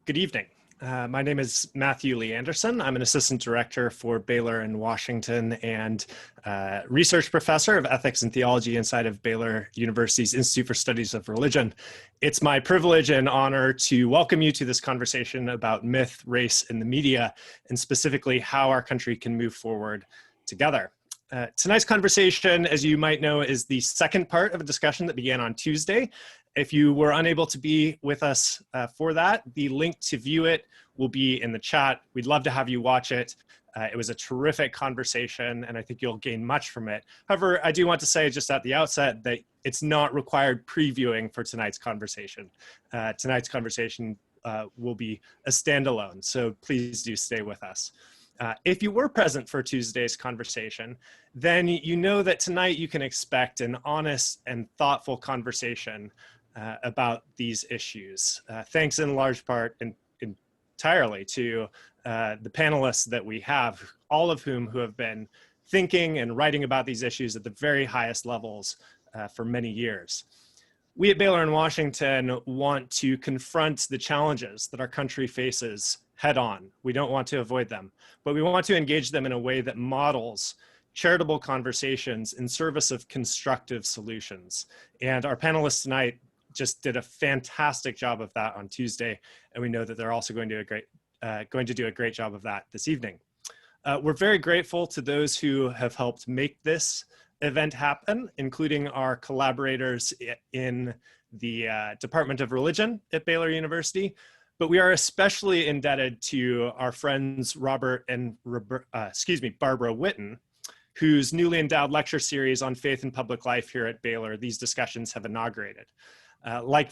Good evening. My name is Matthew Lee Anderson. I'm an assistant director for Baylor in Washington and research professor of ethics and theology inside of Baylor University's Institute for Studies of Religion. It's my privilege and honor to welcome you to this conversation about myth, race, and the media, and specifically how our country can move forward together. Tonight's conversation, as you might know, is the second part of a discussion that began on Tuesday. If you were unable to be with us for that, the link to view it will be in the chat. We'd love to have you watch it. It was a terrific conversation, and I think you'll gain much from it. However, I do want to say just at the outset that it's not required previewing for tonight's conversation. Tonight's conversation will be a standalone, so please do stay with us. If you were present for Tuesday's conversation, then you know that tonight you can expect an honest and thoughtful conversation about these issues. Thanks in large part and entirely to the panelists that we have, all of whom who have been thinking and writing about these issues at the very highest levels for many years. We at Baylor in Washington want to confront the challenges that our country faces head on. We don't want to avoid them, but we want to engage them in a way that models charitable conversations in service of constructive solutions. And our panelists tonight just did a fantastic job of that on Tuesday, and we know that they're also going to do a great job of that this evening. We're very grateful to those who have helped make this event happen, including our collaborators in the Department of Religion at Baylor University. But we are especially indebted to our friends Barbara Whitten, whose newly endowed lecture series on faith and public life here at Baylor these discussions have inaugurated. Like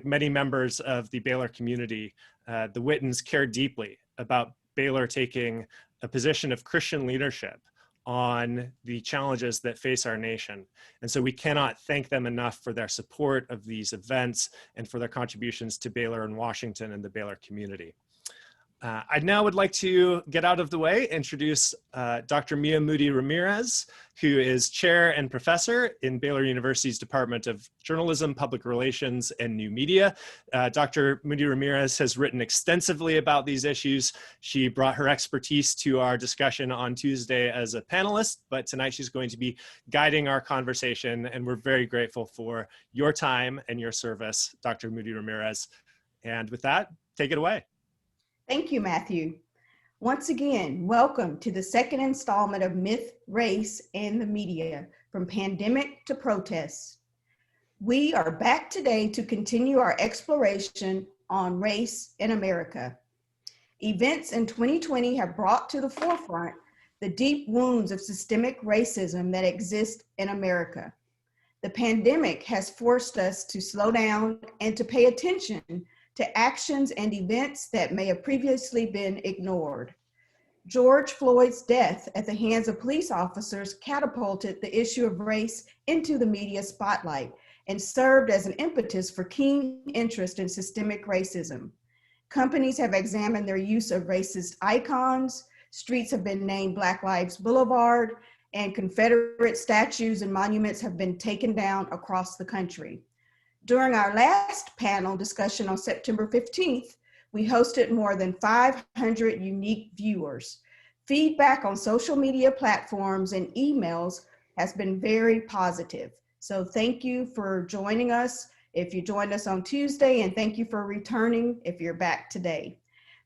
many members of the Baylor community, the Whittens care deeply about Baylor taking a position of Christian leadership on the challenges that face our nation. And so we cannot thank them enough for their support of these events and for their contributions to Baylor in Washington and the Baylor community. I now would like to get out of the way, introduce Dr. Mia Moody-Ramirez, who is chair and professor in Baylor University's Department of Journalism, Public Relations, and New Media. Dr. Moody-Ramirez has written extensively about these issues. She brought her expertise to our discussion on Tuesday as a panelist, but tonight she's going to be guiding our conversation, and we're very grateful for your time and your service, Dr. Moody-Ramirez. And with that, take it away. Thank you, Matthew. Once again, welcome to the second installment of Myth, Race, and the Media, from pandemic to protests. We are back today to continue our exploration on race in America. Events in 2020 have brought to the forefront the deep wounds of systemic racism that exist in America. The pandemic has forced us to slow down and to pay attention to actions and events that may have previously been ignored. George Floyd's death at the hands of police officers catapulted the issue of race into the media spotlight and served as an impetus for keen interest in systemic racism. Companies have examined their use of racist icons, streets have been named Black Lives Boulevard, and Confederate statues and monuments have been taken down across the country. During our last panel discussion on September 15th, we hosted more than 500 unique viewers. Feedback on social media platforms and emails has been very positive. So thank you for joining us if you joined us on Tuesday, and thank you for returning if you're back today.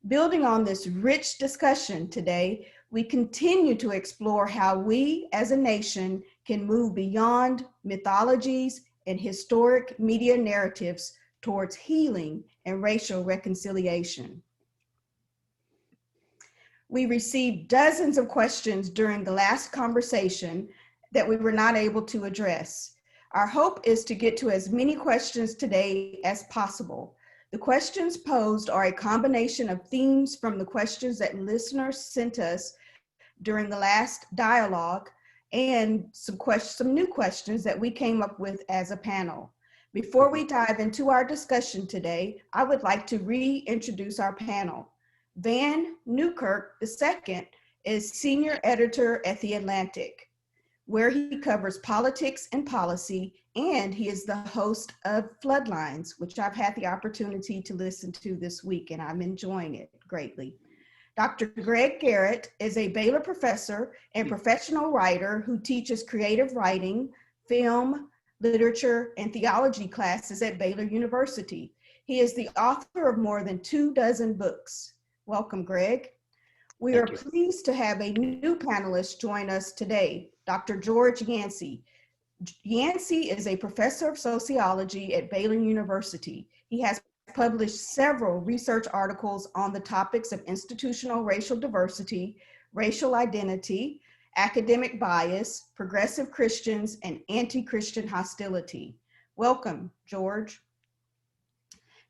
Building on this rich discussion today, we continue to explore how we as a nation can move beyond mythologies and historic media narratives towards healing and racial reconciliation. We received dozens of questions during the last conversation that we were not able to address. Our hope is to get to as many questions today as possible. The questions posed are a combination of themes from the questions that listeners sent us during the last dialogue and some new questions that we came up with as a panel. Before we dive into our discussion today, I would like to reintroduce our panel. Vann Newkirk II is senior editor at The Atlantic, where he covers politics and policy and he is the host of Floodlines, which I've had the opportunity to listen to this week, and I'm enjoying it greatly. Dr. Greg Garrett is a Baylor professor and professional writer who teaches creative writing, film, literature, and theology classes at Baylor University. He is the author of more than 24 books. Welcome, Greg. We are pleased to have a new panelist join us today, Dr. George Yancey. Yancey is a professor of sociology at Baylor University. He has published several research articles on the topics of institutional racial diversity, racial identity, academic bias, progressive Christians, and anti-Christian hostility. Welcome, George.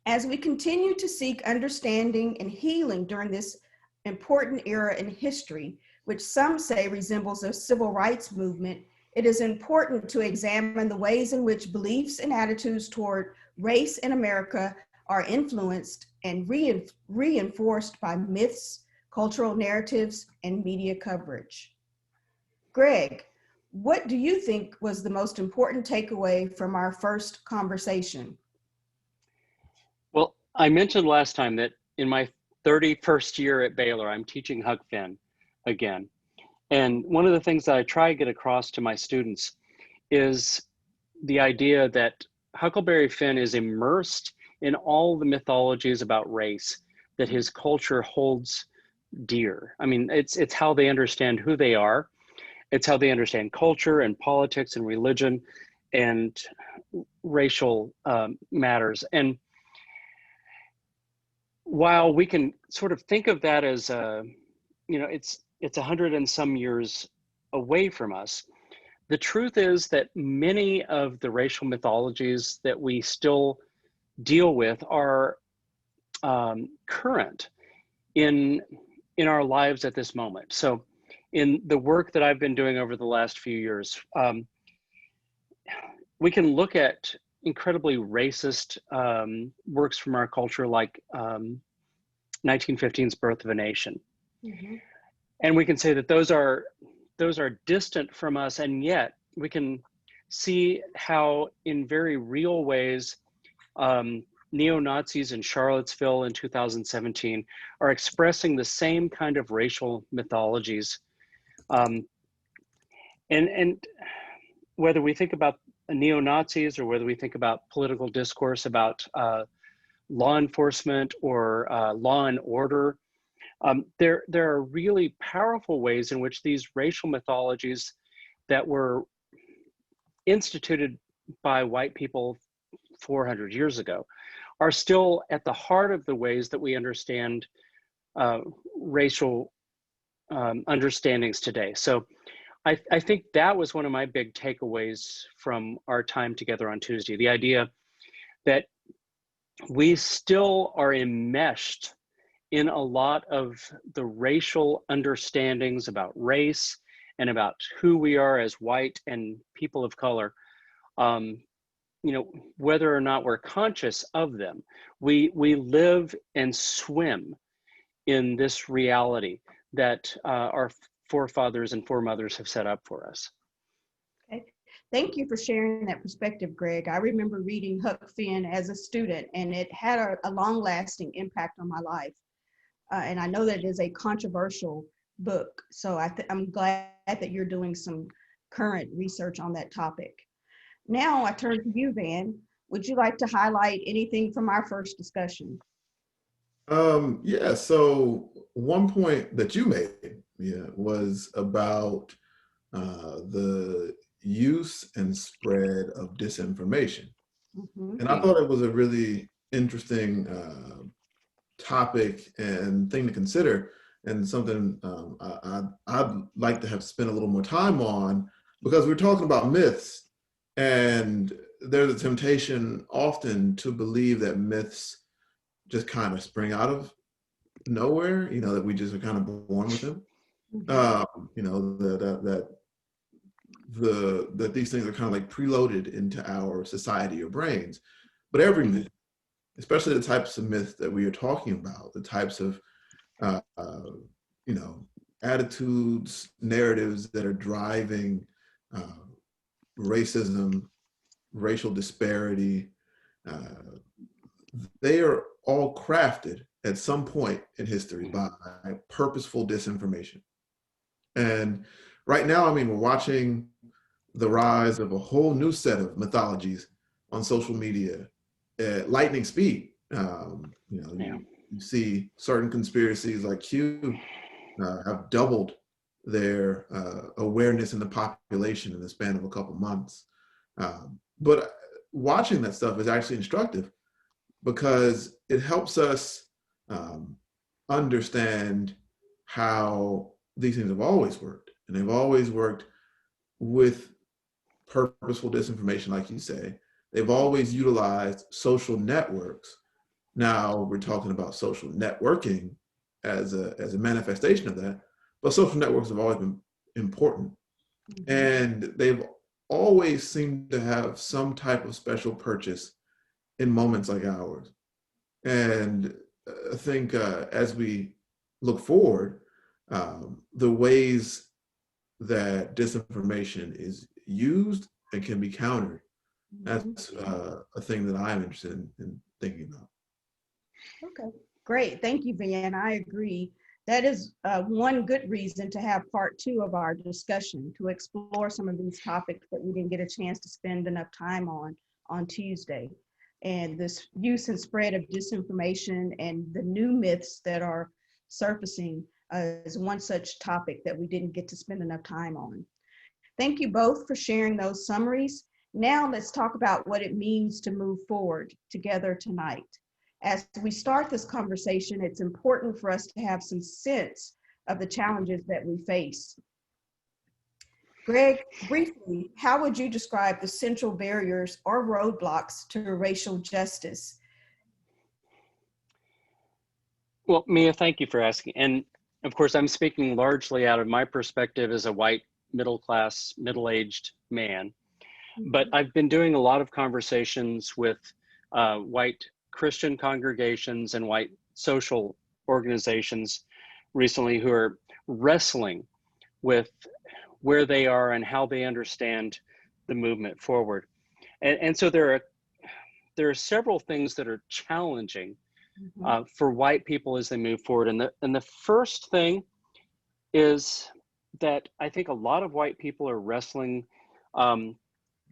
As we continue to seek understanding and healing during this important era in history, which some say resembles a civil rights movement, it is important to examine the ways in which beliefs and attitudes toward race in America are influenced and reinforced by myths, cultural narratives, and media coverage. Greg, what do you think was the most important takeaway from our first conversation? Well, I mentioned last time that in my 31st year at Baylor, I'm teaching Huck Finn again. And one of the things that I try to get across to my students is the idea that Huckleberry Finn is immersed in all the mythologies about race that his culture holds dear. I mean, it's how they understand who they are. It's how they understand culture and politics and religion and racial matters. And while we can sort of think of that as, it's 100 and some years away from us, the truth is that many of the racial mythologies that we still deal with are current in our lives at this moment. So in the work that I've been doing over the last few years, we can look at incredibly racist works from our culture, like 1915's Birth of a Nation. Mm-hmm. And we can say that those are distant from us, and yet we can see how in very real ways neo-Nazis in Charlottesville in 2017 are expressing the same kind of racial mythologies. And whether we think about neo-Nazis or whether we think about political discourse about law enforcement or law and order, there are really powerful ways in which these racial mythologies that were instituted by white people 400 years ago are still at the heart of the ways that we understand racial understandings today. So I think that was one of my big takeaways from our time together on Tuesday, the idea that we still are enmeshed in a lot of the racial understandings about race and about who we are as white and people of color. Whether or not we're conscious of them, we live and swim in this reality that our forefathers and foremothers have set up for us. Okay. Thank you for sharing that perspective, Greg. I remember reading Huck Finn as a student, and it had a long-lasting impact on my life. And I know that it is a controversial book, so I'm glad that you're doing some current research on that topic. Now I turn to you, Vann. Would you like to highlight anything from our first discussion? Yeah, so one point that you made was about the use and spread of disinformation. Mm-hmm. And I thought it was a really interesting topic and thing to consider, and something I'd like to have spent a little more time on, because we're talking about myths, and there's a temptation often to believe that myths just kind of spring out of nowhere, that we just are kind of born with them. That these things are kind of like preloaded into our society or brains. But every myth, especially the types of myths that we are talking about, the types of attitudes, narratives that are driving racism, racial disparity, they are all crafted at some point in history by purposeful disinformation. And right now, I mean, we're watching the rise of a whole new set of mythologies on social media at lightning speed. You see certain conspiracies like Q have doubled their awareness in the population in the span of a couple months. But watching that stuff is actually instructive because it helps us understand how these things have always worked. And they've always worked with purposeful disinformation, like you say. They've always utilized social networks. Now we're talking about social networking as a manifestation of that, but social networks have always been important. And they've always seemed to have some type of special purchase in moments like ours. And I think as we look forward, the ways that disinformation is used and can be countered, that's a thing that I'm interested in thinking about. Okay, great. Thank you, Vann. I agree. That is one good reason to have part 2 of our discussion, to explore some of these topics that we didn't get a chance to spend enough time on Tuesday. And this use and spread of disinformation and the new myths that are surfacing is one such topic that we didn't get to spend enough time on. Thank you both for sharing those summaries. Now let's talk about what it means to move forward together tonight. As we start this conversation, it's important for us to have some sense of the challenges that we face. Greg, briefly, how would you describe the central barriers or roadblocks to racial justice? Well, Mia, thank you for asking. And of course, I'm speaking largely out of my perspective as a white, middle-class, middle-aged man. But I've been doing a lot of conversations with white Christian congregations and white social organizations recently who are wrestling with where they are and how they understand the movement forward. And so there are several things that are challenging for white people as they move forward. And the first thing is that I think a lot of white people are wrestling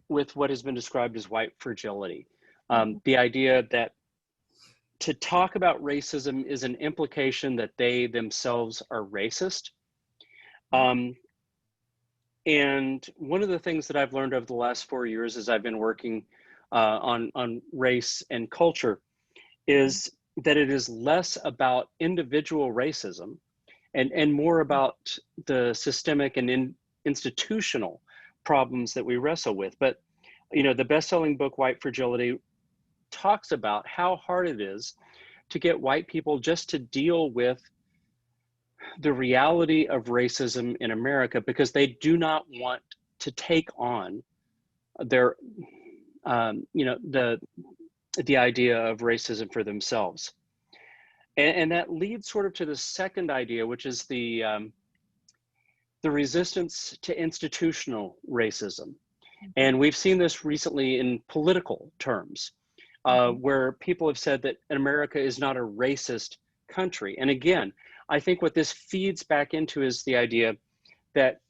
with what has been described as white fragility. The idea that to talk about racism is an implication that they themselves are racist. And one of the things that I've learned over the last 4 years as I've been working on race and culture is that it is less about individual racism and more about the systemic and institutional problems that we wrestle with. But, you know, the best-selling book, White Fragility, talks about how hard it is to get white people just to deal with the reality of racism in America because they do not want to take on their, the idea of racism for themselves. And that leads sort of to the second idea, which is the resistance to institutional racism. And we've seen this recently in political terms, where people have said that America is not a racist country. And again, I think what this feeds back into is the idea that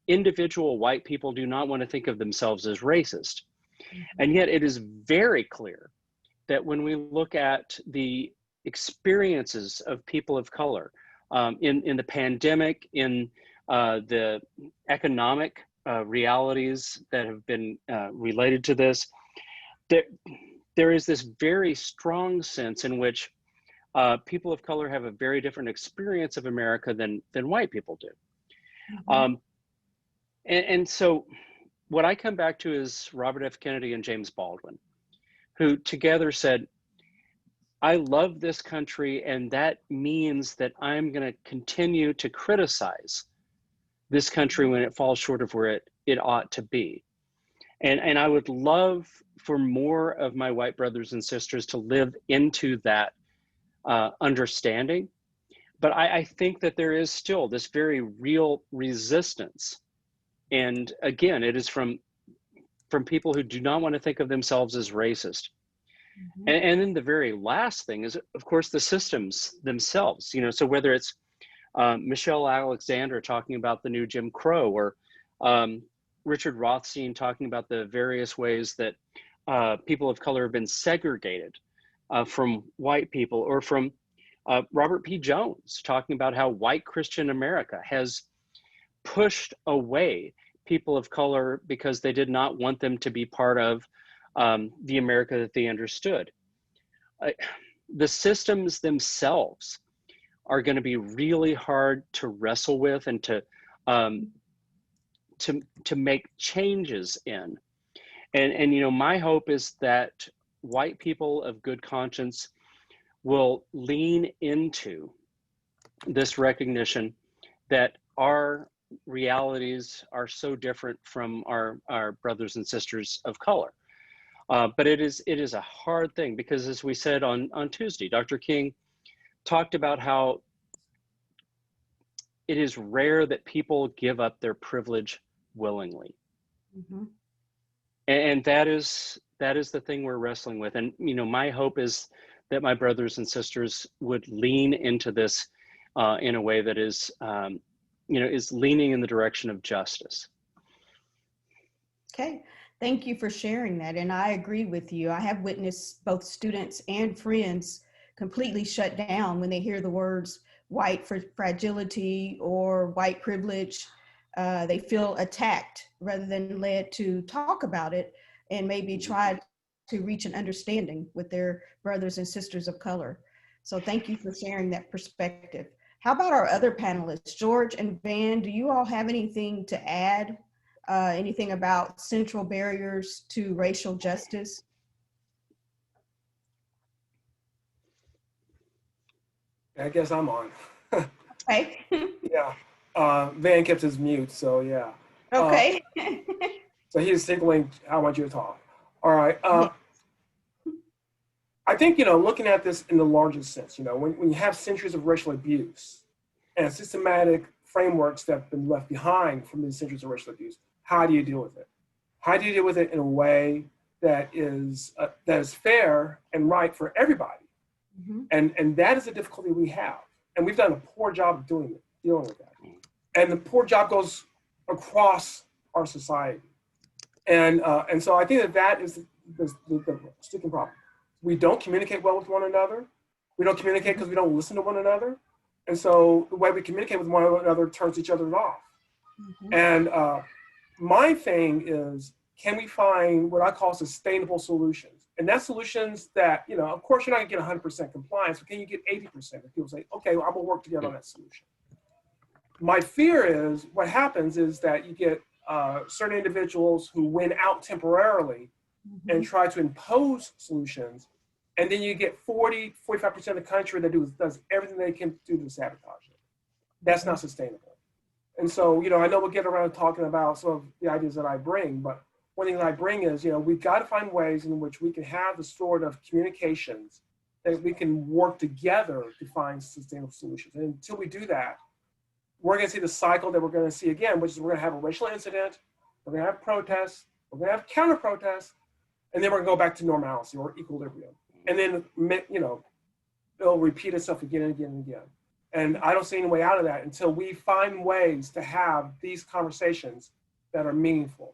individual white people do not want to think of themselves as racist. And yet it is very clear that when we look at the experiences of people of color in the pandemic, in the economic realities that have been related to this, there is this very strong sense in which people of color have a very different experience of America than white people do. And so what I come back to is Robert F. Kennedy and James Baldwin, who together said, I love this country, and that means that I'm going to continue to criticize this country when it falls short of where it ought to be. And I would love for more of my white brothers and sisters to live into that understanding. But I think that there is still this very real resistance. And again, it is from from people who do not want to think of themselves as racist. And then the very last thing is, of course, the systems themselves. So whether it's Michelle Alexander talking about the new Jim Crow, or Richard Rothstein talking about the various ways that people of color have been segregated from white people, or from Robert P. Jones talking about how white Christian America has pushed away people of color because they did not want them to be part of the America that they understood. The systems themselves are going to be really hard to wrestle with and to make changes in. And my hope is that white people of good conscience will lean into this recognition that our realities are so different from our brothers and sisters of color. But it is a hard thing, because as we said on Tuesday, Dr. King talked about how it is rare that people give up their privilege willingly. And that is the thing we're wrestling with. And my hope is that my brothers and sisters would lean into this in a way that is leaning in the direction of justice. Okay, thank you for sharing that. And I agree with you. I have witnessed both students and friends completely shut down when they hear the words white fragility or white privilege. They feel attacked rather than led to talk about it and maybe try to reach an understanding with their brothers and sisters of color. So thank you for sharing that perspective. How about our other panelists? George and Vann, do you all have anything to add? Anything about central barriers to racial justice? I guess I'm on. Okay. Yeah. Vann kept his mute, so yeah. Okay. So he's signaling, I want you to talk. All right. I think, looking at this in the largest sense, when you have centuries of racial abuse and systematic frameworks that have been left behind from these centuries of racial abuse, how do you deal with it? How do you deal with it in a way that is fair and right for everybody? And that is the difficulty we have. And we've done a poor job of dealing with that. And the poor job goes across our society. And so I think that is the sticking problem. We don't communicate well with one another. We don't communicate because we don't listen to one another. And so the way we communicate with one another turns each other off. And my thing is, can we find what I call sustainable solutions? And that's solutions that, of course, you're not gonna get 100% compliance, but can you get 80%? If people say, okay, well, I'm gonna work together on that solution. My fear is what happens is that you get certain individuals who win out temporarily and try to impose solutions. And then you get 45% of the country that does everything they can do to sabotage it. That's not sustainable. And so, I know we'll get around to talking about some of the ideas that I bring, but one thing that I bring is, we've got to find ways in which we can have the sort of communications that we can work together to find sustainable solutions. And until we do that, we're going to see the cycle that we're going to see again, which is we're going to have a racial incident, we're going to have protests, we're going to have counter protests, and then we're going to go back to normalcy or equilibrium. And then, it'll repeat itself again and again and again. And I don't see any way out of that until we find ways to have these conversations that are meaningful.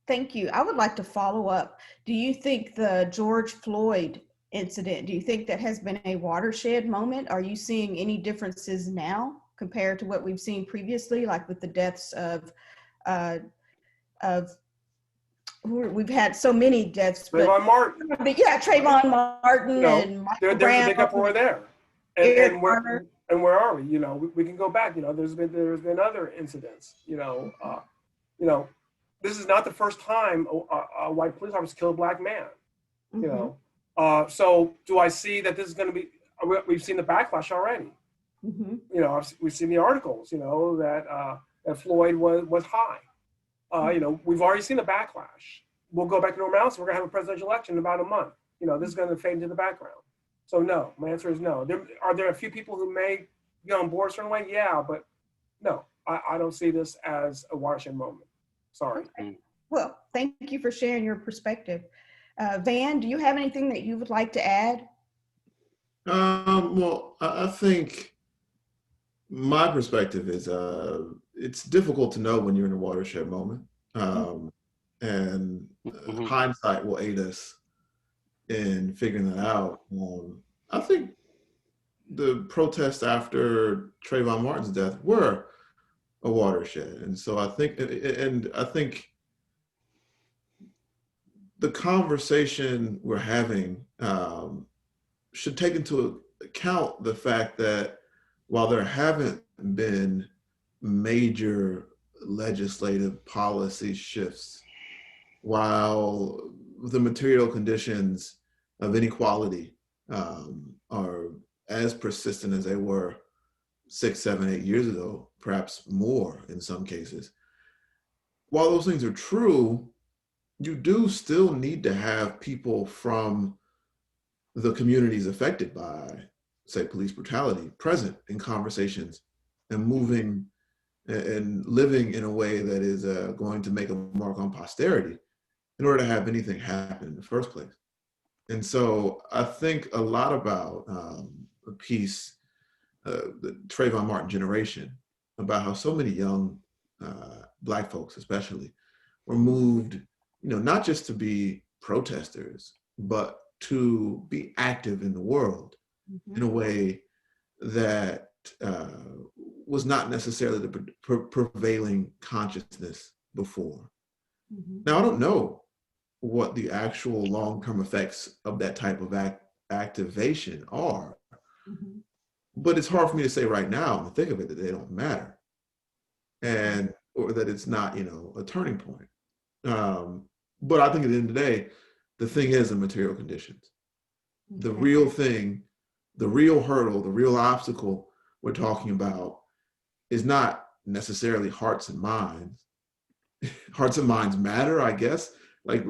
Thank you. I would like to follow up. Do you think the George Floyd incident, do you think that has been a watershed moment? Are you seeing any differences now compared to what we've seen previously, like with the deaths of we've had so many deaths. Trayvon Martin. Yeah, Trayvon Martin and Michael there's a big uproar there. And where are we? We can go back. There's been other incidents. This is not the first time a white police officer killed a black man. So do I see that this is going to be? We've seen the backlash already. We've seen the articles. That Floyd was high. We've already seen the backlash. We'll go back to normality. We're going to have a presidential election in about a month. This is going to fade into the background. So no, my answer is no. Are there a few people who may get on board a certain way? Yeah, but no, I don't see this as a watershed moment. Sorry. Okay. Well, thank you for sharing your perspective. Vann, do you have anything that you would like to add? Well, I think my perspective is it's difficult to know when you're in a watershed moment. And hindsight will aid us in figuring that out. I think the protests after Trayvon Martin's death were a watershed. And so I think the conversation we're having should take into account the fact that while there haven't been major legislative policy shifts, while the material conditions of inequality are as persistent as they were 6, 7, 8 years ago, perhaps more in some cases, while those things are true, you do still need to have people from the communities affected by, say, police brutality present in conversations and moving and living in a way that is going to make a mark on posterity in order to have anything happen in the first place. And so I think a lot about a piece, the Trayvon Martin generation, about how so many young Black folks especially were moved, not just to be protesters, but to be active in the world in a way that was not necessarily the prevailing consciousness before. Now, I don't know what the actual long-term effects of that type of activation are, but it's hard for me to say right now, in the thick of it, that they don't matter, or that it's not, a turning point. But I think at the end of the day, the thing is the material conditions. The real thing, the real hurdle, the real obstacle we're talking about is not necessarily hearts and minds. Hearts and minds matter, I guess. Like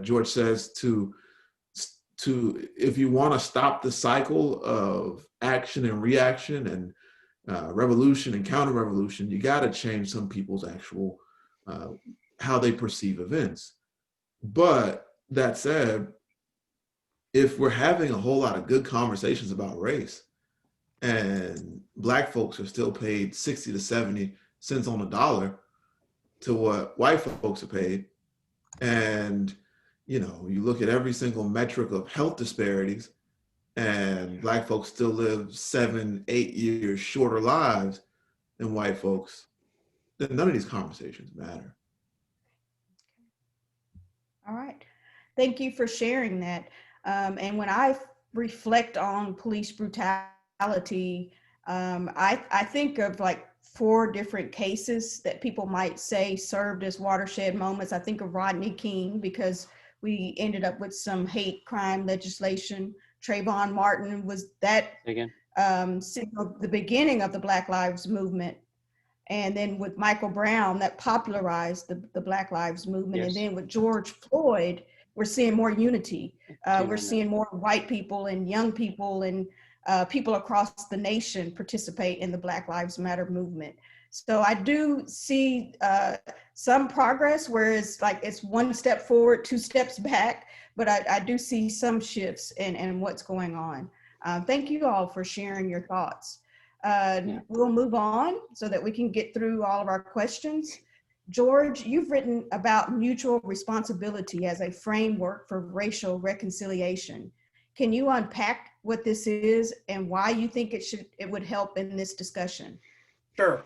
George says, to if you want to stop the cycle of action and reaction and revolution and counter-revolution, you got to change some people's actual how they perceive events. But that said, if we're having a whole lot of good conversations about race and Black folks are still paid 60 to 70 cents on the dollar to what white folks are paid, and you look at every single metric of health disparities and Black folks still live 7, 8 years shorter lives than white folks, then none of these conversations matter. All right. Thank you for sharing that. And when I reflect on police brutality, I think of like 4 different cases that people might say served as watershed moments. I think of Rodney King, because we ended up with some hate crime legislation. Trayvon Martin was that signaled the beginning of the Black Lives Movement. And then with Michael Brown, that popularized the Black Lives Movement. Yes. And then with George Floyd, we're seeing more unity. We're seeing more white people and young people and people across the nation participate in the Black Lives Matter movement. So I do see some progress, whereas it's 1 step forward, 2 steps back, but I do see some shifts in what's going on. Thank you all for sharing your thoughts. We'll move on so that we can get through all of our questions. George, you've written about mutual responsibility as a framework for racial reconciliation. Can you unpack what this is and why you think it would help in this discussion? Sure.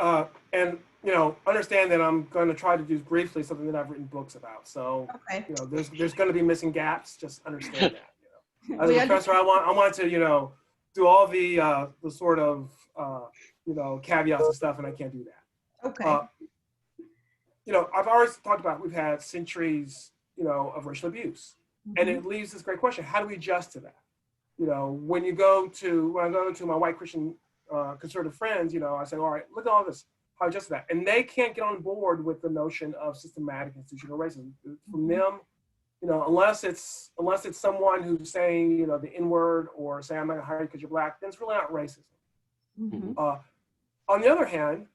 And understand that I'm going to try to do briefly something that I've written books about. So okay. There's going to be missing gaps. Just understand that. As a professor, I want to do all the sort of caveats and stuff, and I can't do that. Okay. I've always talked about we've had centuries, of racial abuse, and it leaves this great question: how do we adjust to that? When I go to my white Christian conservative friends, I say, all right, look at all this. How adjust to that? And they can't get on board with the notion of systematic institutional racism. From them, unless it's someone who's saying, the N-word or saying I'm not gonna hire you because you're Black, then it's really not racism. On the other hand,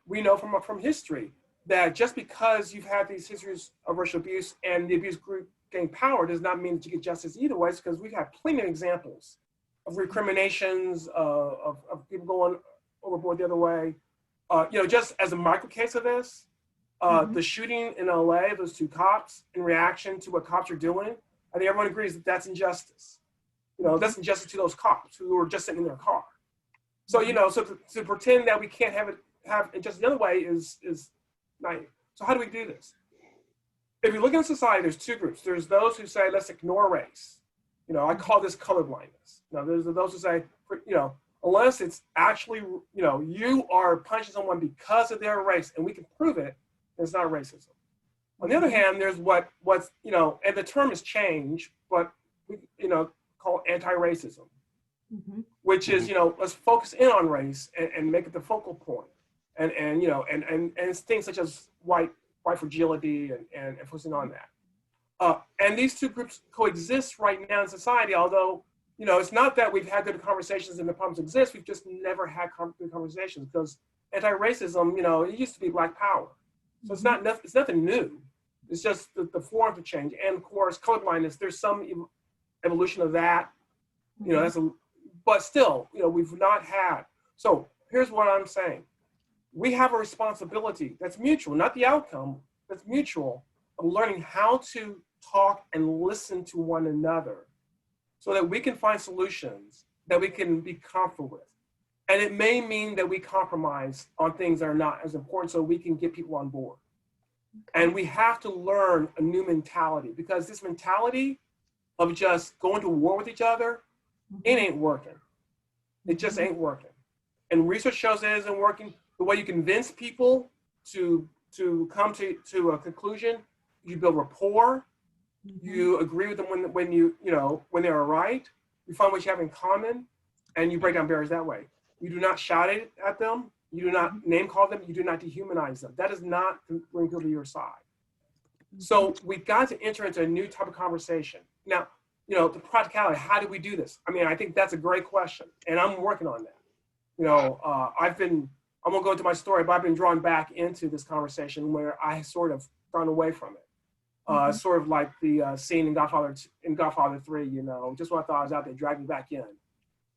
we know from history that just because you've had these histories of racial abuse and the abuse group gain power does not mean that you get justice either way, because we've had plenty of examples of recriminations, of people going overboard the other way. Just as a micro case of this, the shooting in LA, those 2 cops, in reaction to what cops are doing, I think everyone agrees that that's injustice. That's injustice to those cops who were just sitting in their car. So, so to pretend that we can't have injustice the other way is naive. So how do we do this? If you look in society, there's 2 groups. There's those who say, let's ignore race. I call this colorblindness. There's those who say, unless it's actually, you are punishing someone because of their race and we can prove it, it's not racism. On the other hand, there's what's, and the term has changed, but we, call anti-racism, which is, let's focus in on race and make it the focal point. And things such as white fragility and focusing on that. And these 2 groups coexist right now in society, although, it's not that we've had good conversations and the problems exist, we've just never had good conversations, because anti-racism, it used to be Black power. So it's nothing new. It's just the forms have changed. And of course, colorblindness, there's some evolution of that, but still, we've not had. So here's what I'm saying. We have a responsibility that's mutual, not the outcome, that's mutual, of learning how to talk and listen to one another so that we can find solutions that we can be comfortable with. And it may mean that we compromise on things that are not as important so we can get people on board. And we have to learn a new mentality, because this mentality of just going to war with each other, it ain't working. It just ain't working. And research shows that it isn't working. The way you convince people to come to a conclusion, you build rapport, you agree with them when they're right, you find what you have in common, and you break down barriers that way. You do not shout at them, you do not name call them, you do not dehumanize them. That is not bring people to your side. So we've got to enter into a new type of conversation. Now, the practicality, how do we do this? I mean, I think that's a great question, and I'm working on that. I won't go into my story, but I've been drawn back into this conversation where I sort of gone away from it. Sort of like the scene in Godfather 3, just when I thought I was out there, dragged me back in.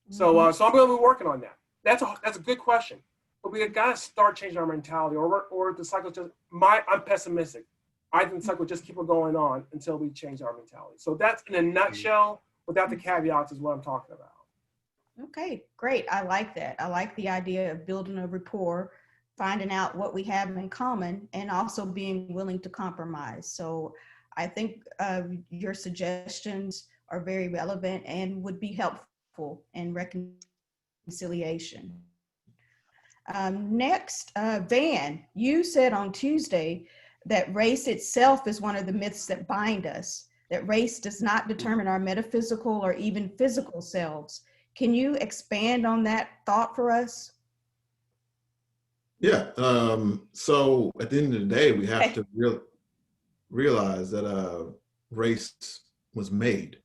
So I'm going to be working on that. That's a good question, but we got to start changing our mentality, or the cycle just. I'm pessimistic. I think the cycle just keep going on until we change our mentality. So that's in a nutshell, without the caveats, is what I'm talking about. Okay, great. I like that. I like the idea of building a rapport, finding out what we have in common, and also being willing to compromise. So I think your suggestions are very relevant and would be helpful in reconciliation. Next, Vann, you said on Tuesday that race itself is one of the myths that bind us, that race does not determine our metaphysical or even physical selves. Can you expand on that thought for us? Yeah. So at the end of the day, we have to realize that race was made.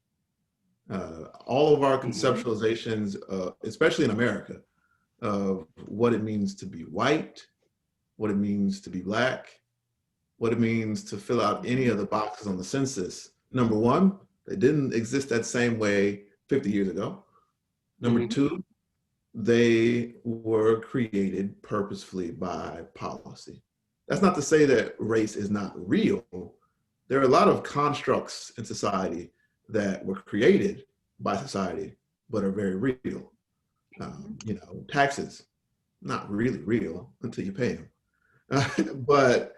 All of our conceptualizations, especially in America, of what it means to be white, what it means to be Black, what it means to fill out any of the boxes on the census. Number one, they didn't exist that same way 50 years ago. Number two, they were created purposefully by policy. That's not to say that race is not real. There are a lot of constructs in society that were created by society, but are very real. Taxes, not really real until you pay them. But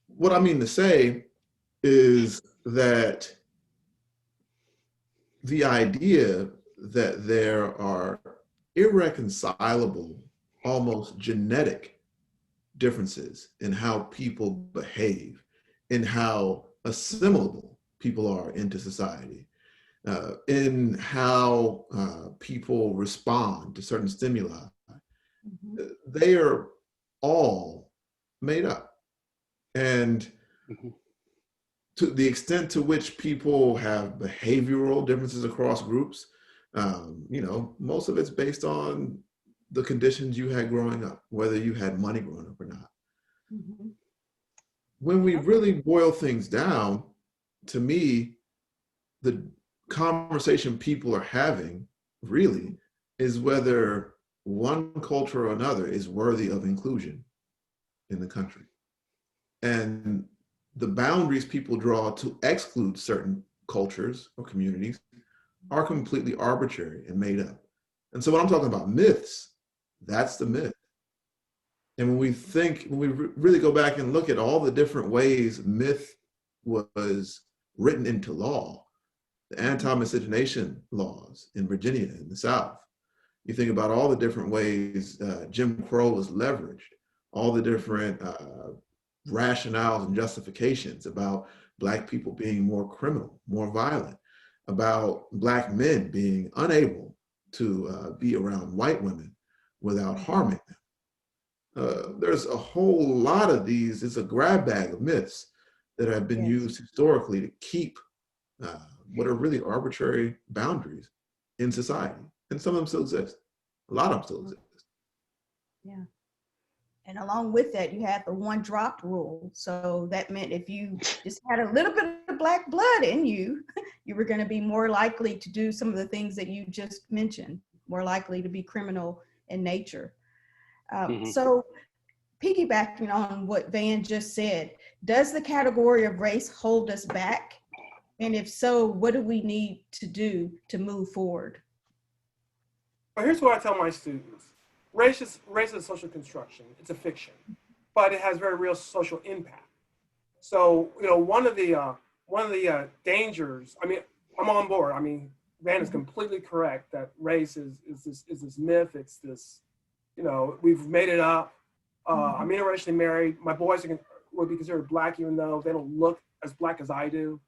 what I mean to say is that the idea that there are irreconcilable, almost genetic differences in how people behave, in how assimilable people are into society, in how people respond to certain stimuli, they are all made up. And to the extent to which people have behavioral differences across groups, most of it's based on the conditions you had growing up, whether you had money growing up or not. Mhm. When we really boil things down, to me, the conversation people are having really is whether one culture or another is worthy of inclusion in the country. And the boundaries people draw to exclude certain cultures or communities are completely arbitrary and made up. And so when I'm talking about myths, that's the myth. And when we really go back and look at all the different ways myth was written into law, the anti-miscegenation laws in Virginia in the South, you think about all the different ways Jim Crow was leveraged, all the different rationales and justifications about Black people being more criminal, more violent, about Black men being unable to be around white women without harming them. There's a whole lot of these. It's a grab bag of myths that have been used historically to keep what are really arbitrary boundaries in society. And some of them still exist. A lot of them still exist. Yeah. And along with that, you had the one drop rule. So that meant if you just had a little bit of Black blood in you, you were going to be more likely to do some of the things that you just mentioned, more likely to be criminal in nature. So piggybacking on what Vann just said, does the category of race hold us back? And if so, what do we need to do to move forward? Well, here's what I tell my students. Race is a social construction. It's a fiction, but it has very real social impact. So, one of the dangers, I mean, I'm on board. I mean, Vann is completely correct that race is this myth. It's this, we've med it up. I'm interracially married. My boys would be considered Black, even though they don't look as Black as I do.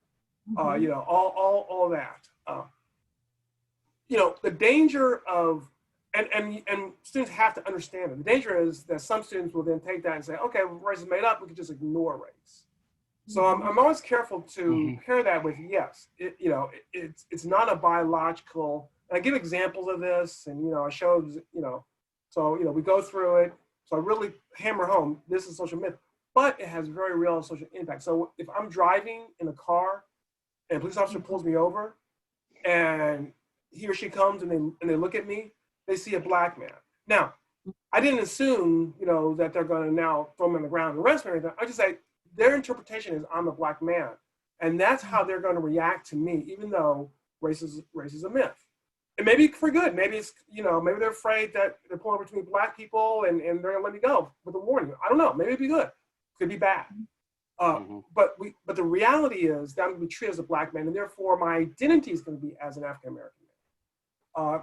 All that. The danger of, and students have to understand it. The danger is that some students will then take that and say, okay, well, race is made up, we can just ignore race. So I'm always careful to pair that with, yes, it's not a biological, and I give examples of this, and I showed, so we go through it. So I really hammer home, this is social myth, but it has very real social impact. So if I'm driving in a car and a police officer pulls me over and he or she comes and they look at me, they see a Black man. Now, I didn't assume, that they're going to now throw me on the ground and arrest me or anything. I just say their interpretation is I'm a Black man. And that's how they're going to react to me, even though race is a myth. And maybe for good. Maybe it's, maybe they're afraid that they're pulling over between Black people and they're going to let me go with a warning. I don't know. Maybe it'd be good. Could be bad. But the reality is that I'm going to be treated as a Black man, and therefore my identity is going to be as an African American man.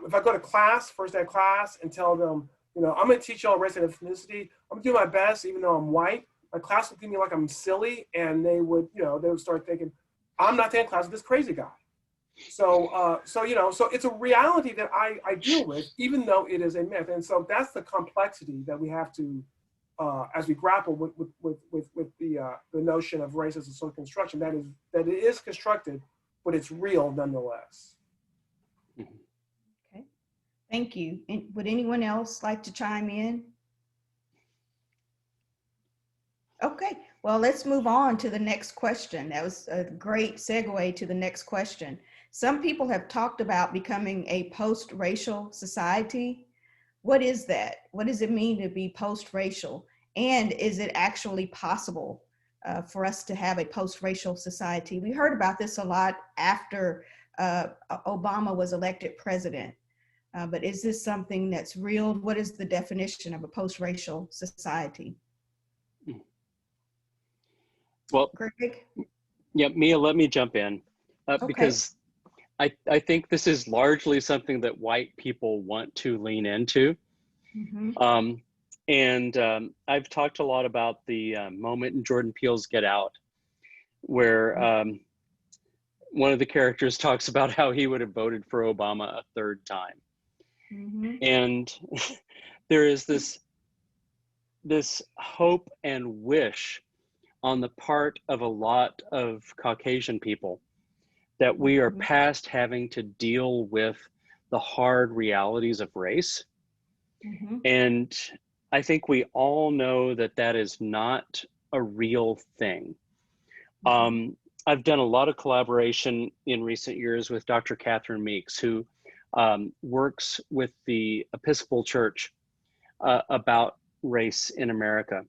If I go to class, first day of class, and tell them, I'm going to teach y'all race and ethnicity, I'm going to do my best, even though I'm white. My class would think me like I'm silly, and they would start thinking, I'm not taking class with this crazy guy. So it's a reality that I deal with, even though it is a myth. And so that's the complexity that we have to, as we grapple with the notion of race as a social construction, that it is constructed, but it's real nonetheless. Okay, thank you. And would anyone else like to chime in? Okay, well, let's move on to the next question. That was a great segue to the next question. Some people have talked about becoming a post-racial society. What is that? What does it mean to be post-racial? And is it actually possible for us to have a post-racial society? We heard about this a lot after Obama was elected president. But is this something that's real? What is the definition of a post-racial society? Well, Greg? yeah, Mia, let me jump in Okay. because I think this is largely something that white people want to lean into. I've talked a lot about the moment in Jordan Peele's Get Out, where one of the characters talks about how he would have voted for Obama a third time. And there is this hope and wish on the part of a lot of Caucasian people that we are past having to deal with the hard realities of race. And I think we all know that that is not a real thing. I've done a lot of collaboration in recent years with Dr. Catherine Meeks, who works with the Episcopal Church about race in America.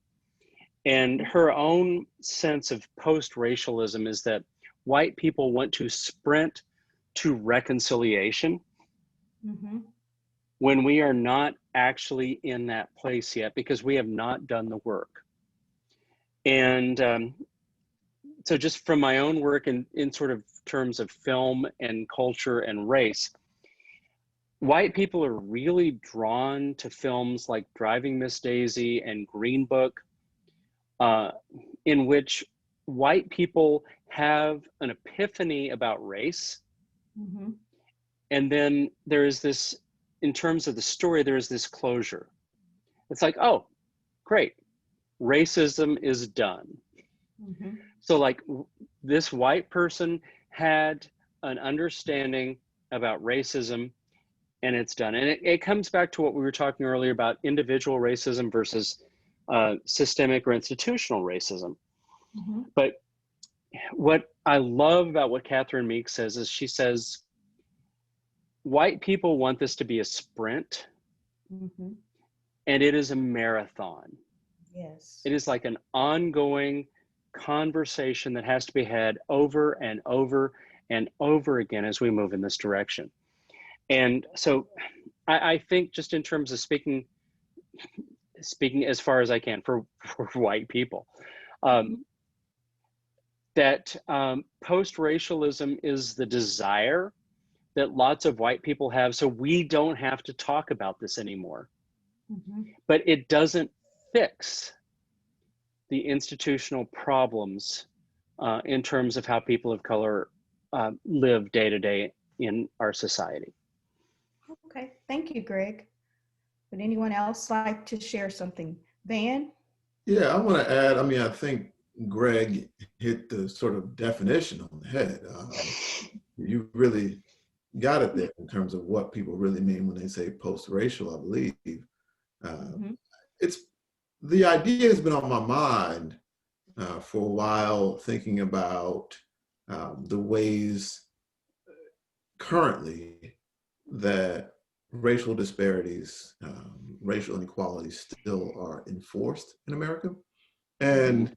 And her own sense of post-racialism is that white people want to sprint to reconciliation when we are not actually in that place yet, because we have not done the work. And so just from my own work in sort of terms of film and culture and race, white people are really drawn to films like Driving Miss Daisy and Green Book, in which white people have an epiphany about race. And then there is this, in terms of the story, there is this closure. It's like, oh, great, racism is done. So like this white person had an understanding about racism and it's done. And it comes back to what we were talking earlier about individual racism versus systemic or institutional racism. But what I love about what Catherine Meeks says is she says, white people want this to be a sprint, and it is a marathon. Yes. It is like an ongoing conversation that has to be had over and over and over again as we move in this direction. And so I think just in terms of speaking as far as I can for white people, that post-racialism is the desire that lots of white people have, so we don't have to talk about this anymore. But it doesn't fix the institutional problems in terms of how people of color live day to day in our society. Okay, thank you, Greg. Would anyone else like to share something? Vann? Yeah, I want to add, I mean, I think Greg hit the sort of definition on the head. You really got it there in terms of what people really mean when they say post-racial, I believe. It's the idea has been on my mind for a while, thinking about the ways currently that racial disparities, racial inequalities still are enforced in America. And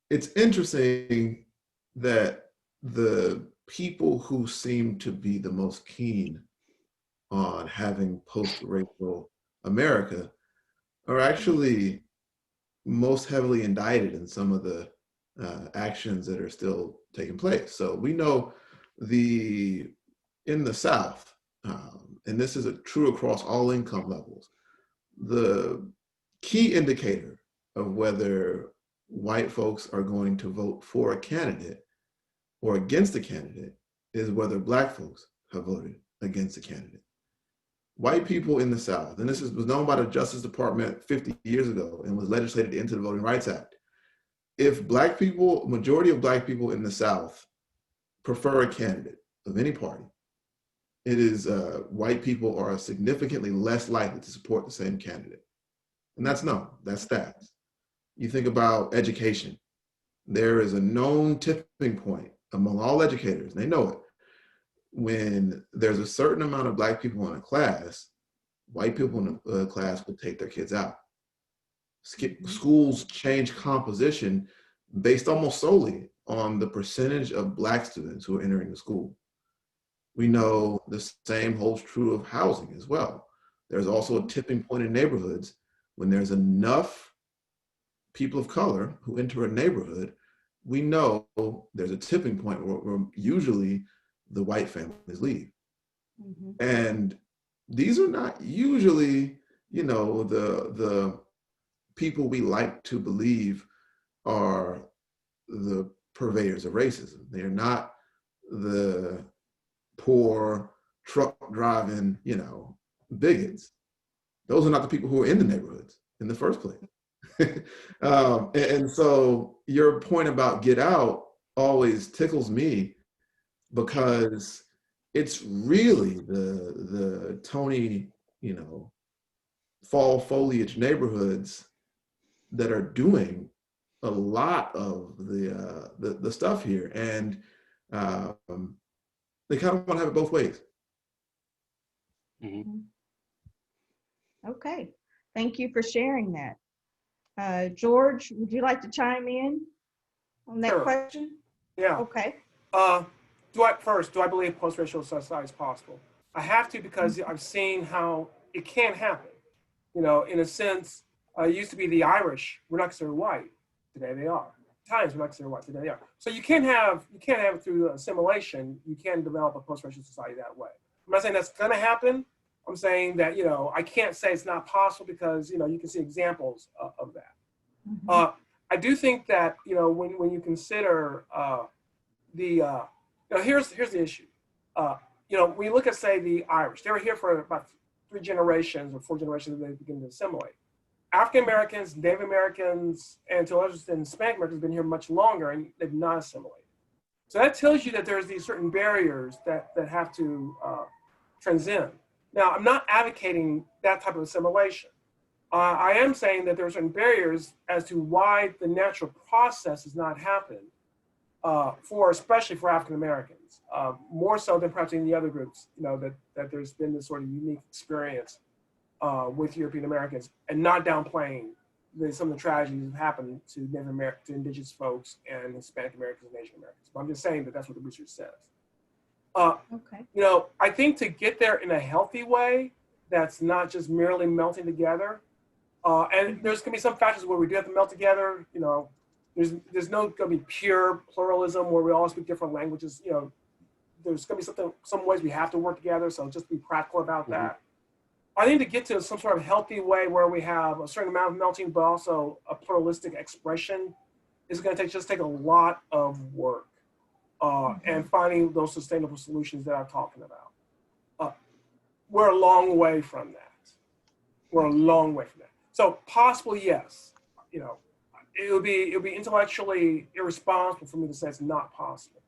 it's interesting that the people who seem to be the most keen on having post-racial America are actually most heavily indicted in some of the actions that are still taking place. So we know in the South, and this is true across all income levels, the key indicator of whether white folks are going to vote for a candidate or against a candidate is whether Black folks have voted against a candidate. White people in the South, and this was known by the Justice Department 50 years ago and was legislated into the Voting Rights Act. If Black people, majority of Black people in the South prefer a candidate of any party, it is white people are significantly less likely to support the same candidate. And that's known, that's stats. You think about education. There is a known tipping point among all educators, and they know it. When there's a certain amount of Black people in a class, white people in a class will take their kids out. Schools change composition based almost solely on the percentage of Black students who are entering the school. We know the same holds true of housing as well. There's also a tipping point in neighborhoods when there's enough people of color who enter a neighborhood. We know there's a tipping point where usually the white families leave. And these are not usually, you know, the people we like to believe are the purveyors of racism. They are not the poor truck driving, you know, bigots. Those are not the people who are in the neighborhoods in the first place. And so your point about Get Out always tickles me, because it's really the Tony, you know, fall foliage neighborhoods that are doing a lot of the stuff here, and they kind of want to have it both ways. Mm-hmm. Okay, thank you for sharing that. George, would you like to chime in on that Sure. question? Yeah. Okay. Do I believe post-racial society is possible? I have to, because I've seen how it can happen. You know, in a sense, it used to be the Irish were not considered white. Today they are. Italians were not considered white. Today they are. So you can't have it through assimilation. You can develop a post-racial society that way. I'm not saying that's going to happen. I'm saying that, you know, I can't say it's not possible, because, you know, you can see examples of that. Mhm. I do think that, you know, when you consider you know, here's the issue. You know, when you look at, say, the Irish, they were here for about 3 generations or 4 generations that they begin to assimilate. African Americans, Native Americans, and to a large extent Hispanic Americans have been here much longer, and they've not assimilated. So that tells you that there's these certain barriers that have to transcend. Now, I'm not advocating that type of assimilation. I am saying that there are certain barriers as to why the natural process has not happened, especially for African Americans, more so than perhaps any other groups. You know, that there's been this sort of unique experience with European Americans, and not downplaying some of the tragedies that have happened to Native American, to Indigenous folks, and Hispanic Americans and Asian Americans. But I'm just saying that that's what the research says. Okay. You know, I think to get there in a healthy way, that's not just merely melting together. And there's going to be some factors where we do have to melt together. You know, there's no going to be pure pluralism where we all speak different languages. You know, there's going to be some ways we have to work together. So just be practical about that. I think to get to some sort of healthy way where we have a certain amount of melting, but also a pluralistic expression, is going to take a lot of work, and finding those sustainable solutions that I'm talking about. We're a long way from that. We're a long way from that. So possible, yes. You know, it would be intellectually irresponsible for me to say it's not possible.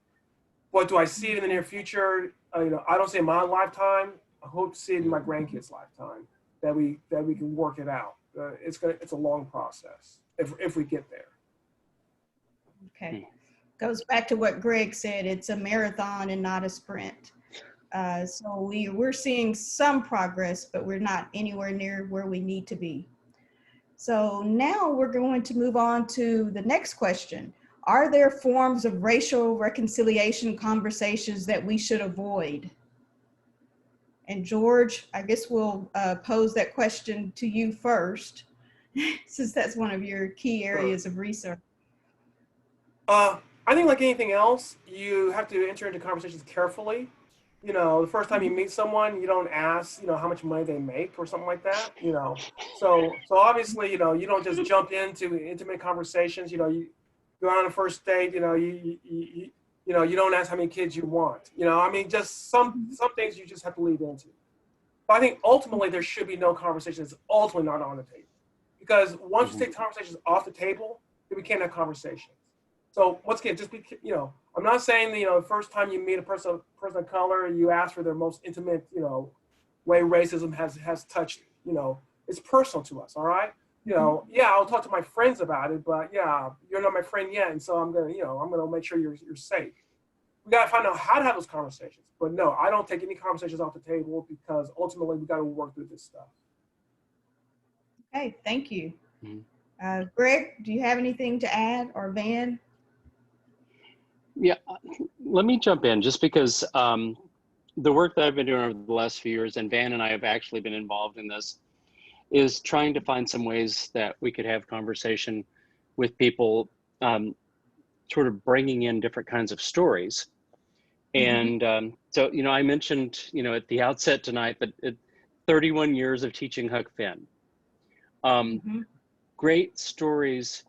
But do I see it in the near future? You know, I don't see it in my lifetime. I hope to see it in my grandkids' lifetime, that we can work it out. It's a long process if we get there. Okay. Goes back to what Greg said. It's a marathon and not a sprint. So we're seeing some progress, but we're not anywhere near where we need to be. So now we're going to move on to the next question. Are there forms of racial reconciliation conversations that we should avoid? And George, I guess we'll pose that question to you first, since that's one of your key areas of research. I think, like anything else, you have to enter into conversations carefully. You know, the first time you meet someone, you don't ask, you know, how much money they make or something like that. You know, so obviously, you know, you don't just jump into intimate conversations. You know, you go on a first date. You know, you know, you don't ask how many kids you want. You know, I mean, just some things you just have to lead into. But I think ultimately there should be no conversation that's ultimately not on the table, because once you take conversations off the table, then we can't have conversations. So once again, just be, you know, I'm not saying that, you know, the first time you meet a person of color, you ask for their most intimate, you know, way racism has touched, you know, it's personal to us, all right? You know, yeah, I'll talk to my friends about it, but yeah, you're not my friend yet, and so I'm gonna make sure you're safe. We gotta find out how to have those conversations. But no, I don't take any conversations off the table, because ultimately we gotta work through this stuff. Okay, thank you. Greg, do you have anything to add, or Vann? Yeah, let me jump in, just because the work that I've been doing over the last few years, and Vann and I have actually been involved in this, is trying to find some ways that we could have conversation with people, sort of bringing in different kinds of stories. And so, you know, I mentioned, you know, at the outset tonight that 31 years of teaching Huck Finn. Great stories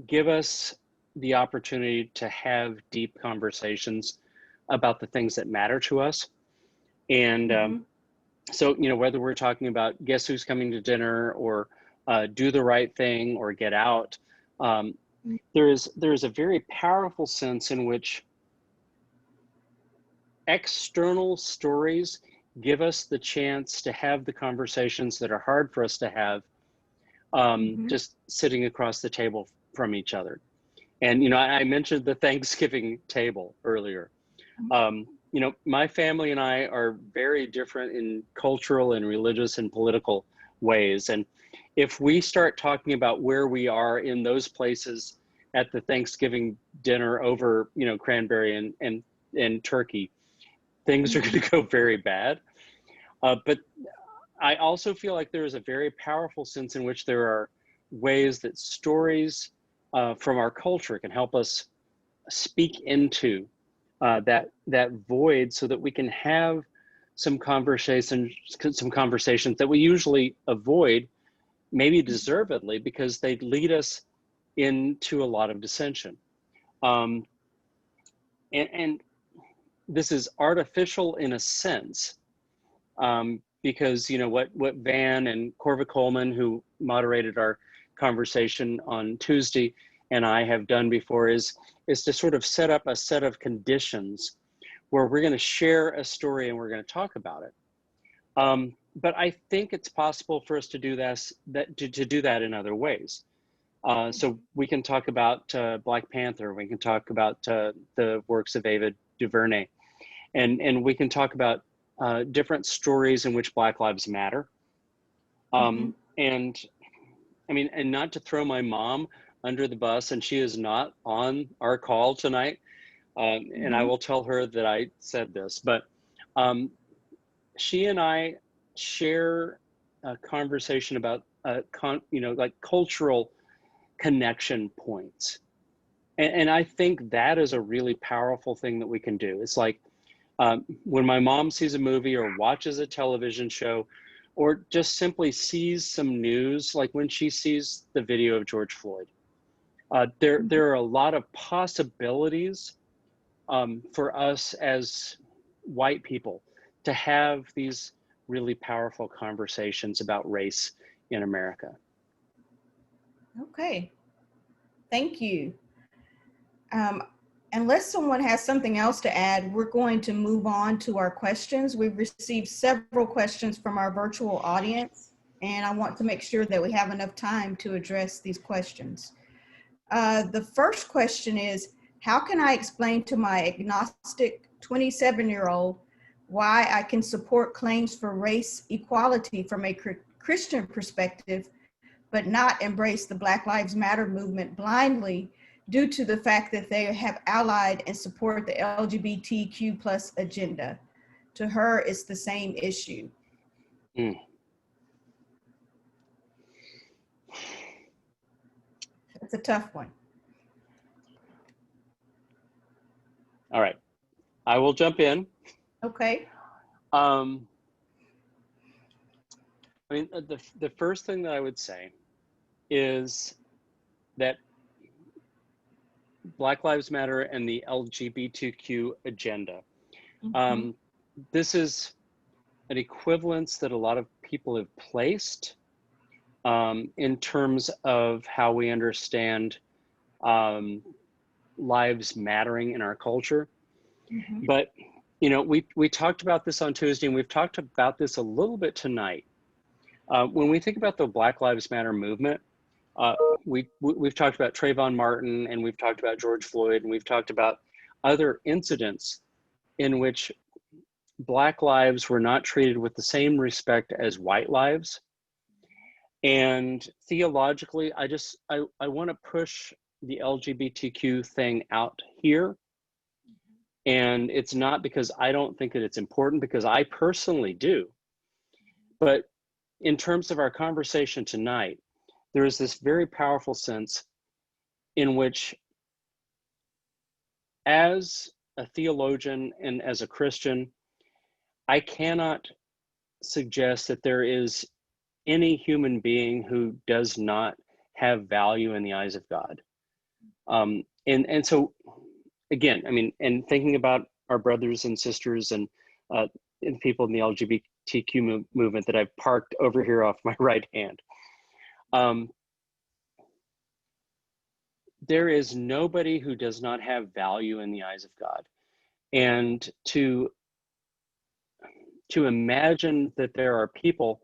give us the opportunity to have deep conversations about the things that matter to us. And so, you know, whether we're talking about Guess Who's Coming to Dinner, or Do the Right Thing, or Get Out, there is a very powerful sense in which external stories give us the chance to have the conversations that are hard for us to have, just sitting across the table from each other. And, you know, I mentioned the Thanksgiving table earlier. You know, my family and I are very different in cultural and religious and political ways. And if we start talking about where we are in those places at the Thanksgiving dinner over, you know, cranberry and turkey, things are going to go very bad. But I also feel like there is a very powerful sense in which there are ways that stories from our culture can help us speak into that void, so that we can have some conversations that we usually avoid, maybe deservedly, because they lead us into a lot of dissension. And this is artificial in a sense, because, you know, what Vann and Corva Coleman, who moderated our conversation on Tuesday, and I have done before is to sort of set up a set of conditions where we're going to share a story and we're going to talk about it. But I think it's possible for us to do to do that in other ways. So we can talk about Black Panther. We can talk about the works of Ava DuVernay, and we can talk about different stories in which Black Lives Matter. And I mean, and not to throw my mom under the bus, and she is not on our call tonight, and I will tell her that I said this, but she and I share a conversation about you know, like cultural connection points, and I think that is a really powerful thing that we can do. It's like when my mom sees a movie or watches a television show, or just simply sees some news, like when she sees the video of George Floyd. There are a lot of possibilities for us as white people to have these really powerful conversations about race in America. Okay, thank you. Unless someone has something else to add, we're going to move on to our questions. We've received several questions from our virtual audience, and I want to make sure that we have enough time to address these questions. The first question is, how can I explain to my agnostic 27-year-old why I can support claims for race equality from a Christian perspective, but not embrace the Black Lives Matter movement blindly due to the fact that they have allied and support the LGBTQ plus agenda? To her, it's the same issue. That's a tough one. All right, I will jump in. Okay. I mean, the first thing that I would say is that Black Lives Matter and the LGBTQ agenda, this is an equivalence that a lot of people have placed in terms of how we understand lives mattering in our culture. But, you know, we talked about this on Tuesday, and we've talked about this a little bit tonight. When we think about the Black Lives Matter movement, we've talked about Trayvon Martin, and we've talked about George Floyd, and we've talked about other incidents in which Black lives were not treated with the same respect as white lives. And theologically, I want to push the LGBTQ thing out here. And it's not because I don't think that it's important, because I personally do. But in terms of our conversation tonight, there is this very powerful sense in which, as a theologian and as a Christian, I cannot suggest that there is any human being who does not have value in the eyes of God. And so, again, I mean, and thinking about our brothers and sisters and people in the LGBTQ movement that I've parked over here off my right hand, there is nobody who does not have value in the eyes of God. And to to imagine that there are people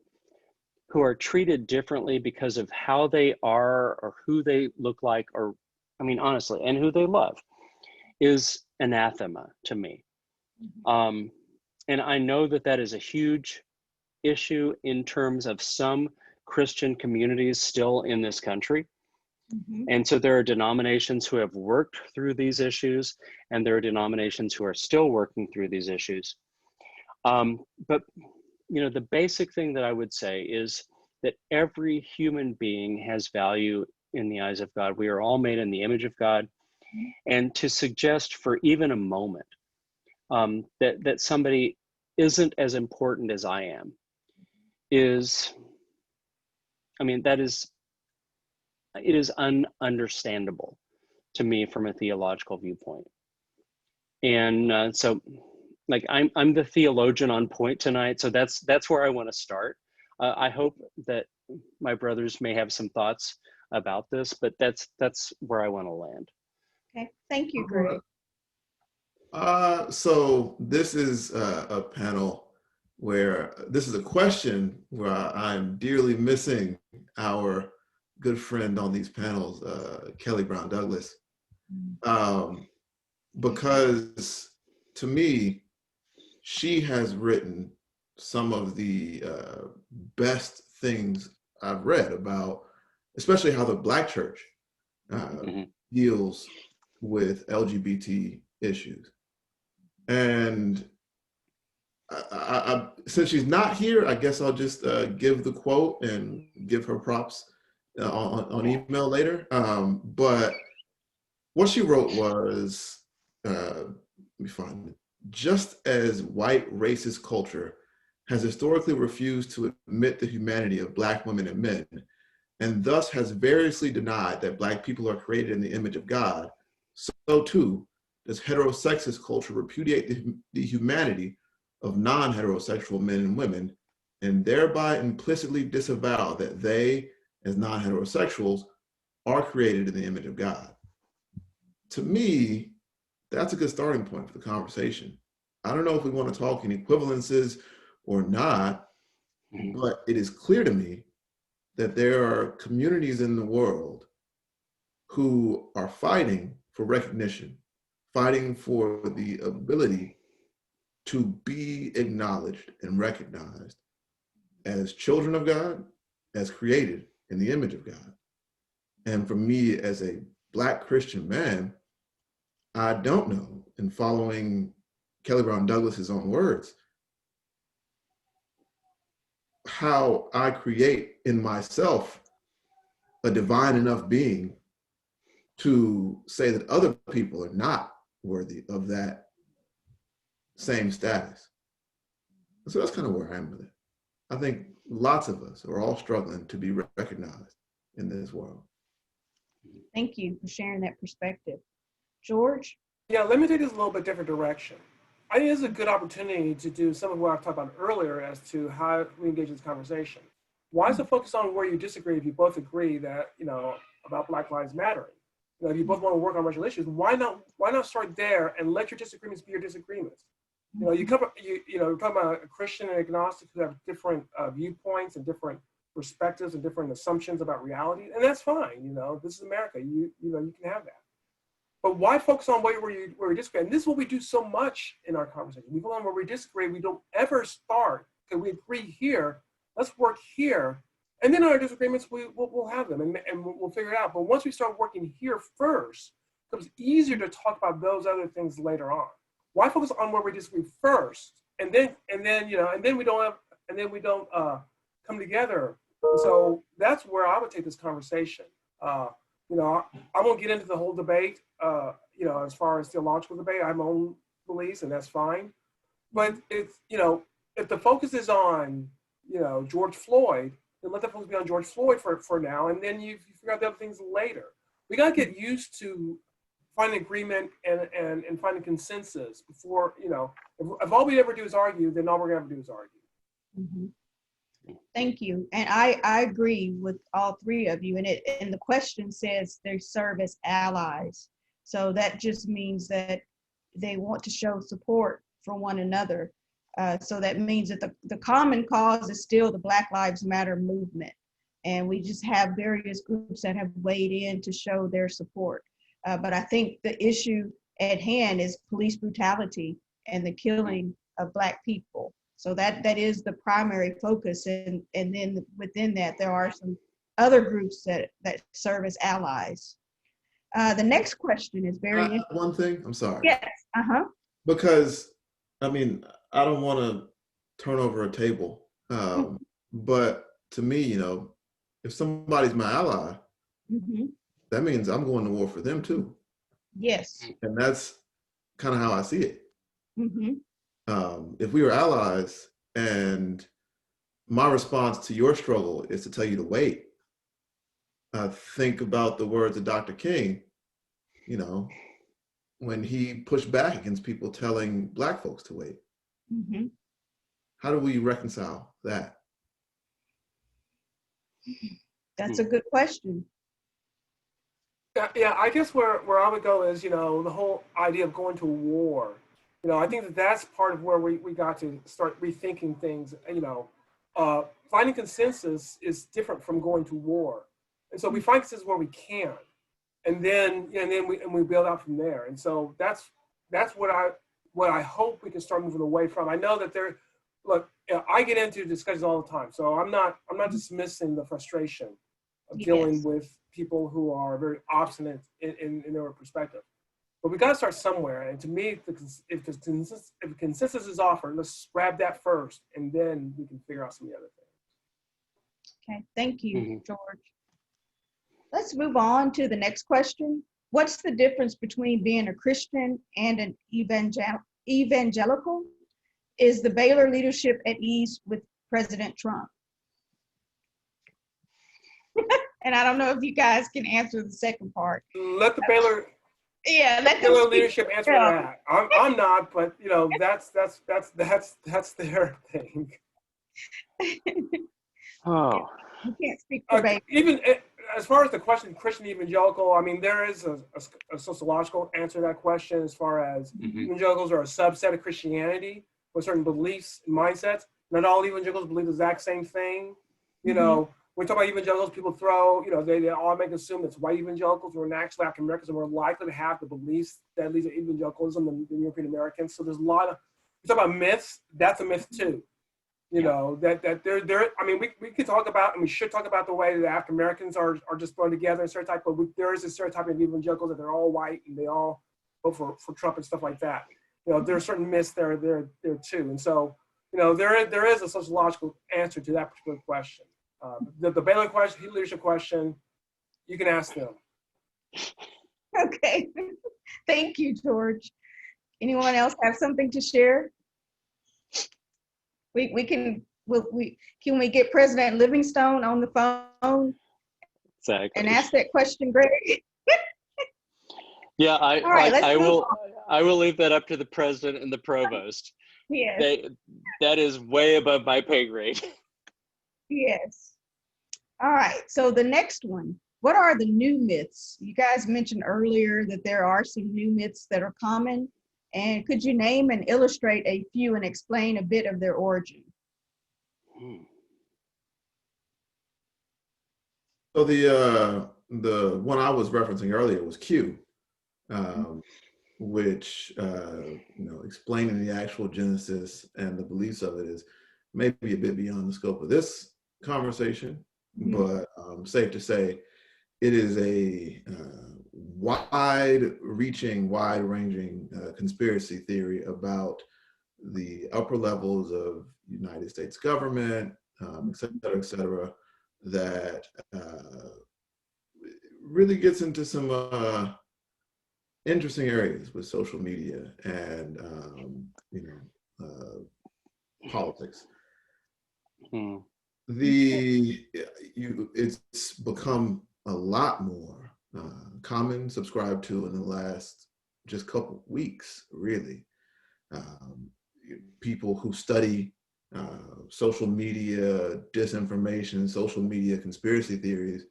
who are treated differently because of how they are or who they look like, or, I mean, honestly, and who they love, is anathema to me. And I know that that is a huge issue in terms of some Christian communities still in this country. And so there are denominations who have worked through these issues, and there are denominations who are still working through these issues. But you know, the basic thing that I would say is that every human being has value in the eyes of God. We are all made in the image of God. And to suggest for even a moment that somebody isn't as important as I am is, I mean, it is ununderstandable to me from a theological viewpoint. And so, like, I'm the theologian on point tonight, so that's where I want to start. I hope that my brothers may have some thoughts about this, but that's where I want to land. Okay, thank you, Greg. So this is a panel where this is a question where I'm dearly missing our good friend on these panels, Kelly Brown Douglas, because to me, she has written some of the best things I've read about, especially how the Black church deals with LGBT issues. And I, since she's not here, I guess I'll just give the quote and give her props on email later. But what she wrote was, let me find it. Just as white racist culture has historically refused to admit the humanity of Black women and men, and thus has variously denied that Black people are created in the image of God, so too does heterosexist culture repudiate the humanity of non-heterosexual men and women, and thereby implicitly disavow that they, as non-heterosexuals, are created in the image of God. To me, that's a good starting point for the conversation. I don't know if we want to talk in equivalences or not, but it is clear to me that there are communities in the world who are fighting for recognition, fighting for the ability to be acknowledged and recognized as children of God, as created in the image of God. And for me, as a Black Christian man, I don't know, in following Kelly Brown Douglas's own words, how I create in myself a divine enough being to say that other people are not worthy of that same status. So that's kind of where I am with it. I think lots of us are all struggling to be recognized in this world. Thank you for sharing that perspective. George? Yeah, let me take this a little bit different direction. I think this is a good opportunity to do some of what I've talked about earlier as to how we engage in this conversation. Why is it focus on where you disagree if you both agree that, you know, about Black Lives Mattering? You know, if you both want to work on racial issues, why not start there and let your disagreements be your disagreements? You know, you're talking about a Christian and agnostic who have different viewpoints and different perspectives and different assumptions about reality, and that's fine. You know, this is America. You know, you can have that. But why focus on where we disagree? And this is what we do so much in our conversation. We go on where we disagree. We don't ever start, okay, we agree here, let's work here. And then our disagreements, we'll have them and we'll figure it out. But once we start working here first, it becomes easier to talk about those other things later on. Why focus on where we disagree first, and then we don't come together? And so that's where I would take this conversation. You know, I won't get into the whole debate. You know, as far as theological debate, I have my own beliefs, and that's fine. But it's, you know, if the focus is on, you know, George Floyd, then let the focus be on George Floyd for now, and then you figure out the other things later. We got to get used to finding agreement and finding consensus before, you know, if all we ever do is argue, then all we're going to do is argue. Mm-hmm. Thank you. And I agree with all three of you. And the question says they serve as allies. So that just means that they want to show support for one another. So that means that the common cause is still the Black Lives Matter movement. And we just have various groups that have weighed in to show their support. But I think the issue at hand is police brutality and the killing of Black people. So that is the primary focus. And then within that, there are some other groups that serve as allies. The next question is very interesting. One thing, I'm sorry. Yes, Because, I mean, I don't want to turn over a table, but to me, you know, if somebody's my ally, that means I'm going to war for them too. Yes. And that's kind of how I see it. If we were allies and my response to your struggle is to tell you to wait, think about the words of Dr. King, you know, when he pushed back against people telling Black folks to wait. How do we reconcile that? That's a good question. Yeah, I guess where I would go is, you know, the whole idea of going to war. You know, I think that's part of where we got to start rethinking things. You know, finding consensus is different from going to war. And so we find consensus where we can. And then we build out from there. And so that's what I hope we can start moving away from. I know that look, I get into discussions all the time. So I'm not dismissing the frustration of dealing with people who are very obstinate in their perspective. But we got to start somewhere. And to me, if the consensus is offered, let's grab that first, and then we can figure out some of the other things. Okay, thank you, George. Let's move on to the next question. What's the difference between being a Christian and an evangelical? Is the Baylor leadership at ease with President Trump? And I don't know if you guys can answer the second part. Let the Baylor leadership answer that. I'm not, but you know, that's their thing. Oh, you can't speak for Baylor. Even as far as the question, Christian evangelical, I mean, there is a sociological answer to that question as far as evangelicals are a subset of Christianity with certain beliefs and mindsets. Not all evangelicals believe the exact same thing. You know, when we talk about evangelicals, people throw, you know, they all make assume it's white evangelicals who are actually African Americans and more likely to have the beliefs that lead to evangelicalism than European Americans. So there's a lot of, we talk about myths, that's a myth too. You know, that there, I mean, we could talk about, and we should talk about the way that African Americans are just thrown together in stereotype, but there is a stereotype of evangelicals that they're all white and they all vote for Trump and stuff like that. You know, there are certain myths there too. And so, you know, there is a sociological answer to that particular question. The Baylor question, leadership question, you can ask them. Okay, thank you, George. Anyone else have something to share? Can we get President Livingstone on the phone? Exactly. And ask that question, Greg? Yeah, I will leave that up to the president and the provost. Yes. That is way above my pay grade. Yes. All right. So the next one, what are the new myths? You guys mentioned earlier that there are some new myths that are common. And could you name and illustrate a few and explain a bit of their origin? So the one I was referencing earlier was Q, which you know, explaining the actual genesis and the beliefs of it is maybe a bit beyond the scope of this conversation, but safe to say it is a wide-ranging conspiracy theory about the upper levels of United States government, et cetera, that really gets into some interesting areas with social media and you know, politics. It's become a lot more common, subscribed to in the last just couple weeks, really. People who study social media disinformation, social media conspiracy theories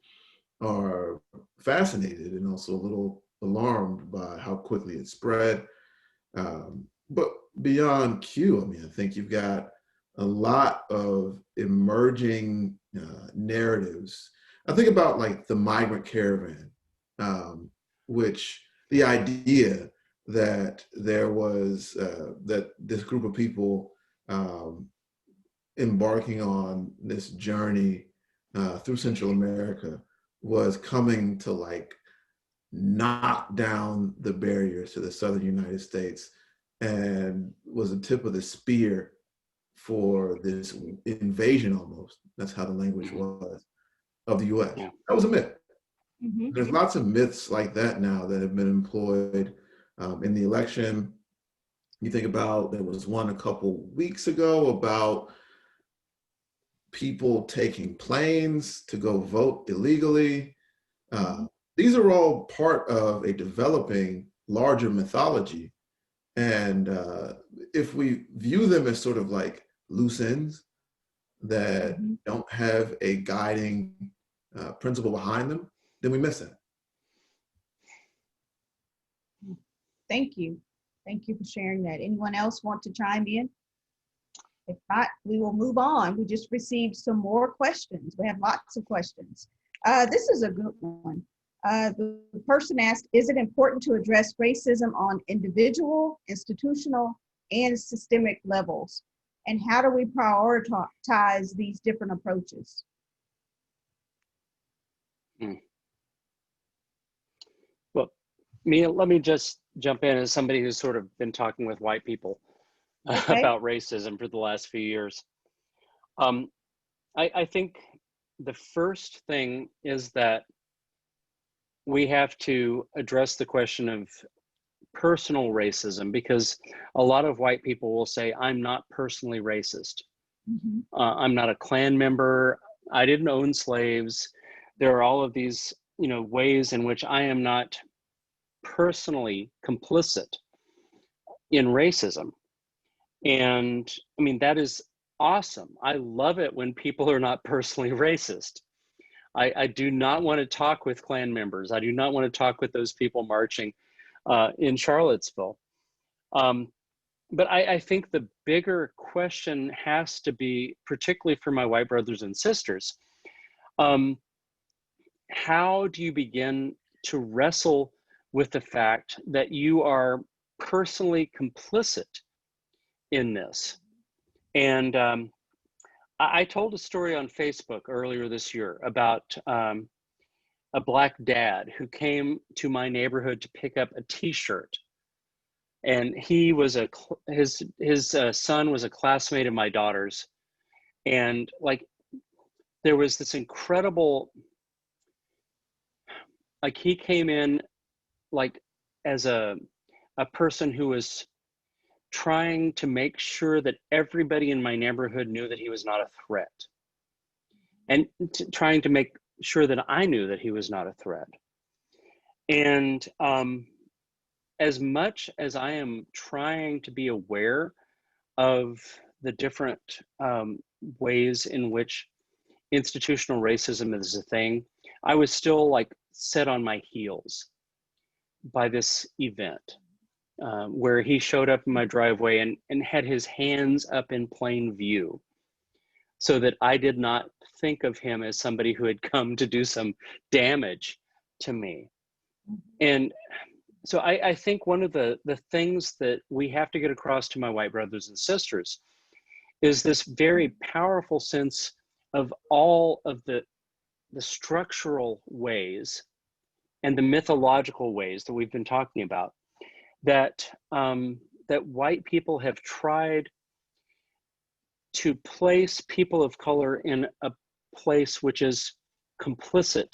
are fascinated and also a little alarmed by how quickly it spread. But beyond Q, I mean, I think you've got a lot of emerging narratives. I think about like the migrant caravan, which the idea that there was that this group of people embarking on this journey through Central America was coming to like knock down the barriers to the southern United States and was the tip of the spear for this invasion almost. That's how the language was of the US. Yeah. That was a myth. Mhm. There's lots of myths like that now that have been employed in the election. You think about, there was one a couple weeks ago about people taking planes to go vote illegally. These are all part of a developing larger mythology. And if we view them as sort of like loose ends that don't have a guiding principle behind them, then we miss it. Thank you. Thank you for sharing that. Anyone else want to chime in? If not, we will move on. We just received some more questions. We have lots of questions. This is a good one. The person asked, is it important to address racism on individual, institutional, and systemic levels? And how do we prioritize these different approaches? Well, Mia, let me just jump in as somebody who's sort of been talking with white people about racism for the last few years. I think the first thing is that we have to address the question of personal racism, because a lot of white people will say, I'm not personally racist. I'm not a Klan member. I didn't own slaves. There are all of these, ways in which I am not personally complicit in racism. And I mean, that is awesome. I love it when people are not personally racist. I do not want to talk with Klan members. I do not want to talk with those people marching in Charlottesville. But I think the bigger question has to be, particularly for my white brothers and sisters, how do you begin to wrestle with the fact that you are personally complicit in this? And I told a story on Facebook earlier this year about a Black dad who came to my neighborhood to pick up a T-shirt, and he was his son was a classmate of my daughter's, and like there was this incredible, like he came in like as a person who was trying to make sure that everybody in my neighborhood knew that he was not a threat, and trying to make sure that I knew that he was not a threat. And as much as I am trying to be aware of the different ways in which institutional racism is a thing, I was still like set on my heels by this event. Where he showed up in my driveway and had his hands up in plain view, so that I did not think of him as somebody who had come to do some damage to me. And so I think one of the things that we have to get across to my white brothers and sisters is this very powerful sense of all of the structural ways and the mythological ways that we've been talking about, that white people have tried to place people of color in a place which is complicit,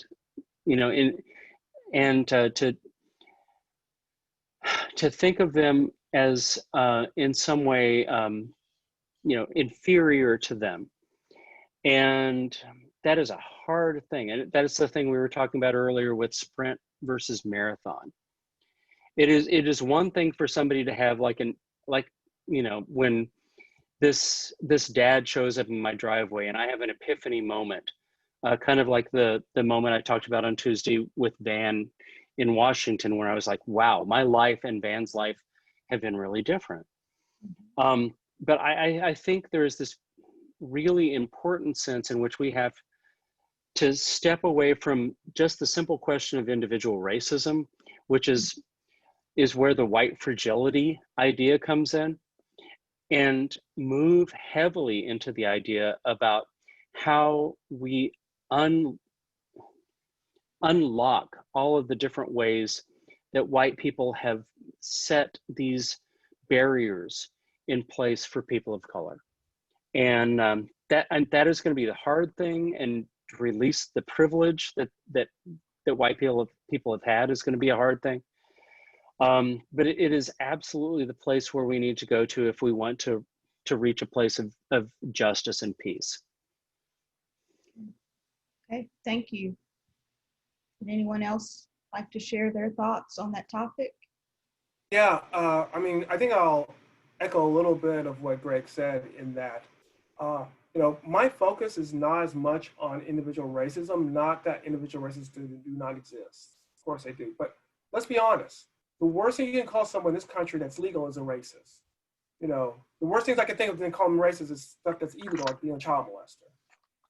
and to think of them as in some way, inferior to them. And that is a hard thing. And that is the thing we were talking about earlier with sprint versus marathon. It is one thing for somebody to have when this dad shows up in my driveway and I have an epiphany moment, kind of like the moment I talked about on Tuesday with Vann in Washington, where I was like, wow, my life and Vann's life have been really different. But I think there is this really important sense in which we have to step away from just the simple question of individual racism, which is where the white fragility idea comes in, and move heavily into the idea about how we unlock all of the different ways that white people have set these barriers in place for people of color. And that is going to be the hard thing, and to release the privilege that white people have had is going to be a hard thing. But it is absolutely the place where we need to go to if we want to reach a place of justice and peace. Okay, thank you. Would anyone else like to share their thoughts on that topic? Yeah, I mean, I think I'll echo a little bit of what Greg said in that, my focus is not as much on individual racism, not that individual racists do not exist. Of course they do, but let's be honest. The worst thing you can call someone in this country that's legal is a racist. The worst things I can think of than calling them racist is stuff that's illegal, like being a child molester.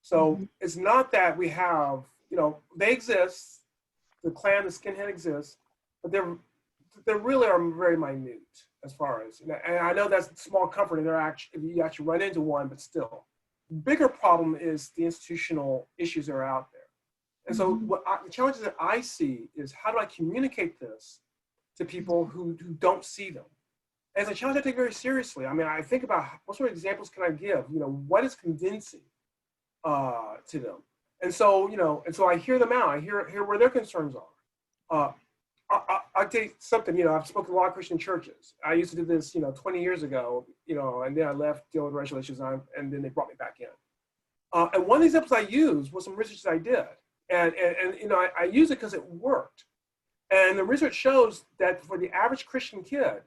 So it's not that we have, they exist, the Klan, the skinhead exists, but they really are very minute as far as, and I know that's small comfort if you actually run into one, but still. The bigger problem is the institutional issues that are out there. And so the challenges that I see is, how do I communicate this to people who don't see them? And it's a challenge I take very seriously. I mean, I think about what sort of examples can I give? What is convincing to them? And so, I hear them out. I hear where their concerns are. I'll tell you something, I've spoken to a lot of Christian churches. I used to do this, 20 years ago, and then I left dealing with racial issues, and then they brought me back in. And one of the examples I used was some research that I did. And I used it because it worked. And the research shows that for the average Christian kid,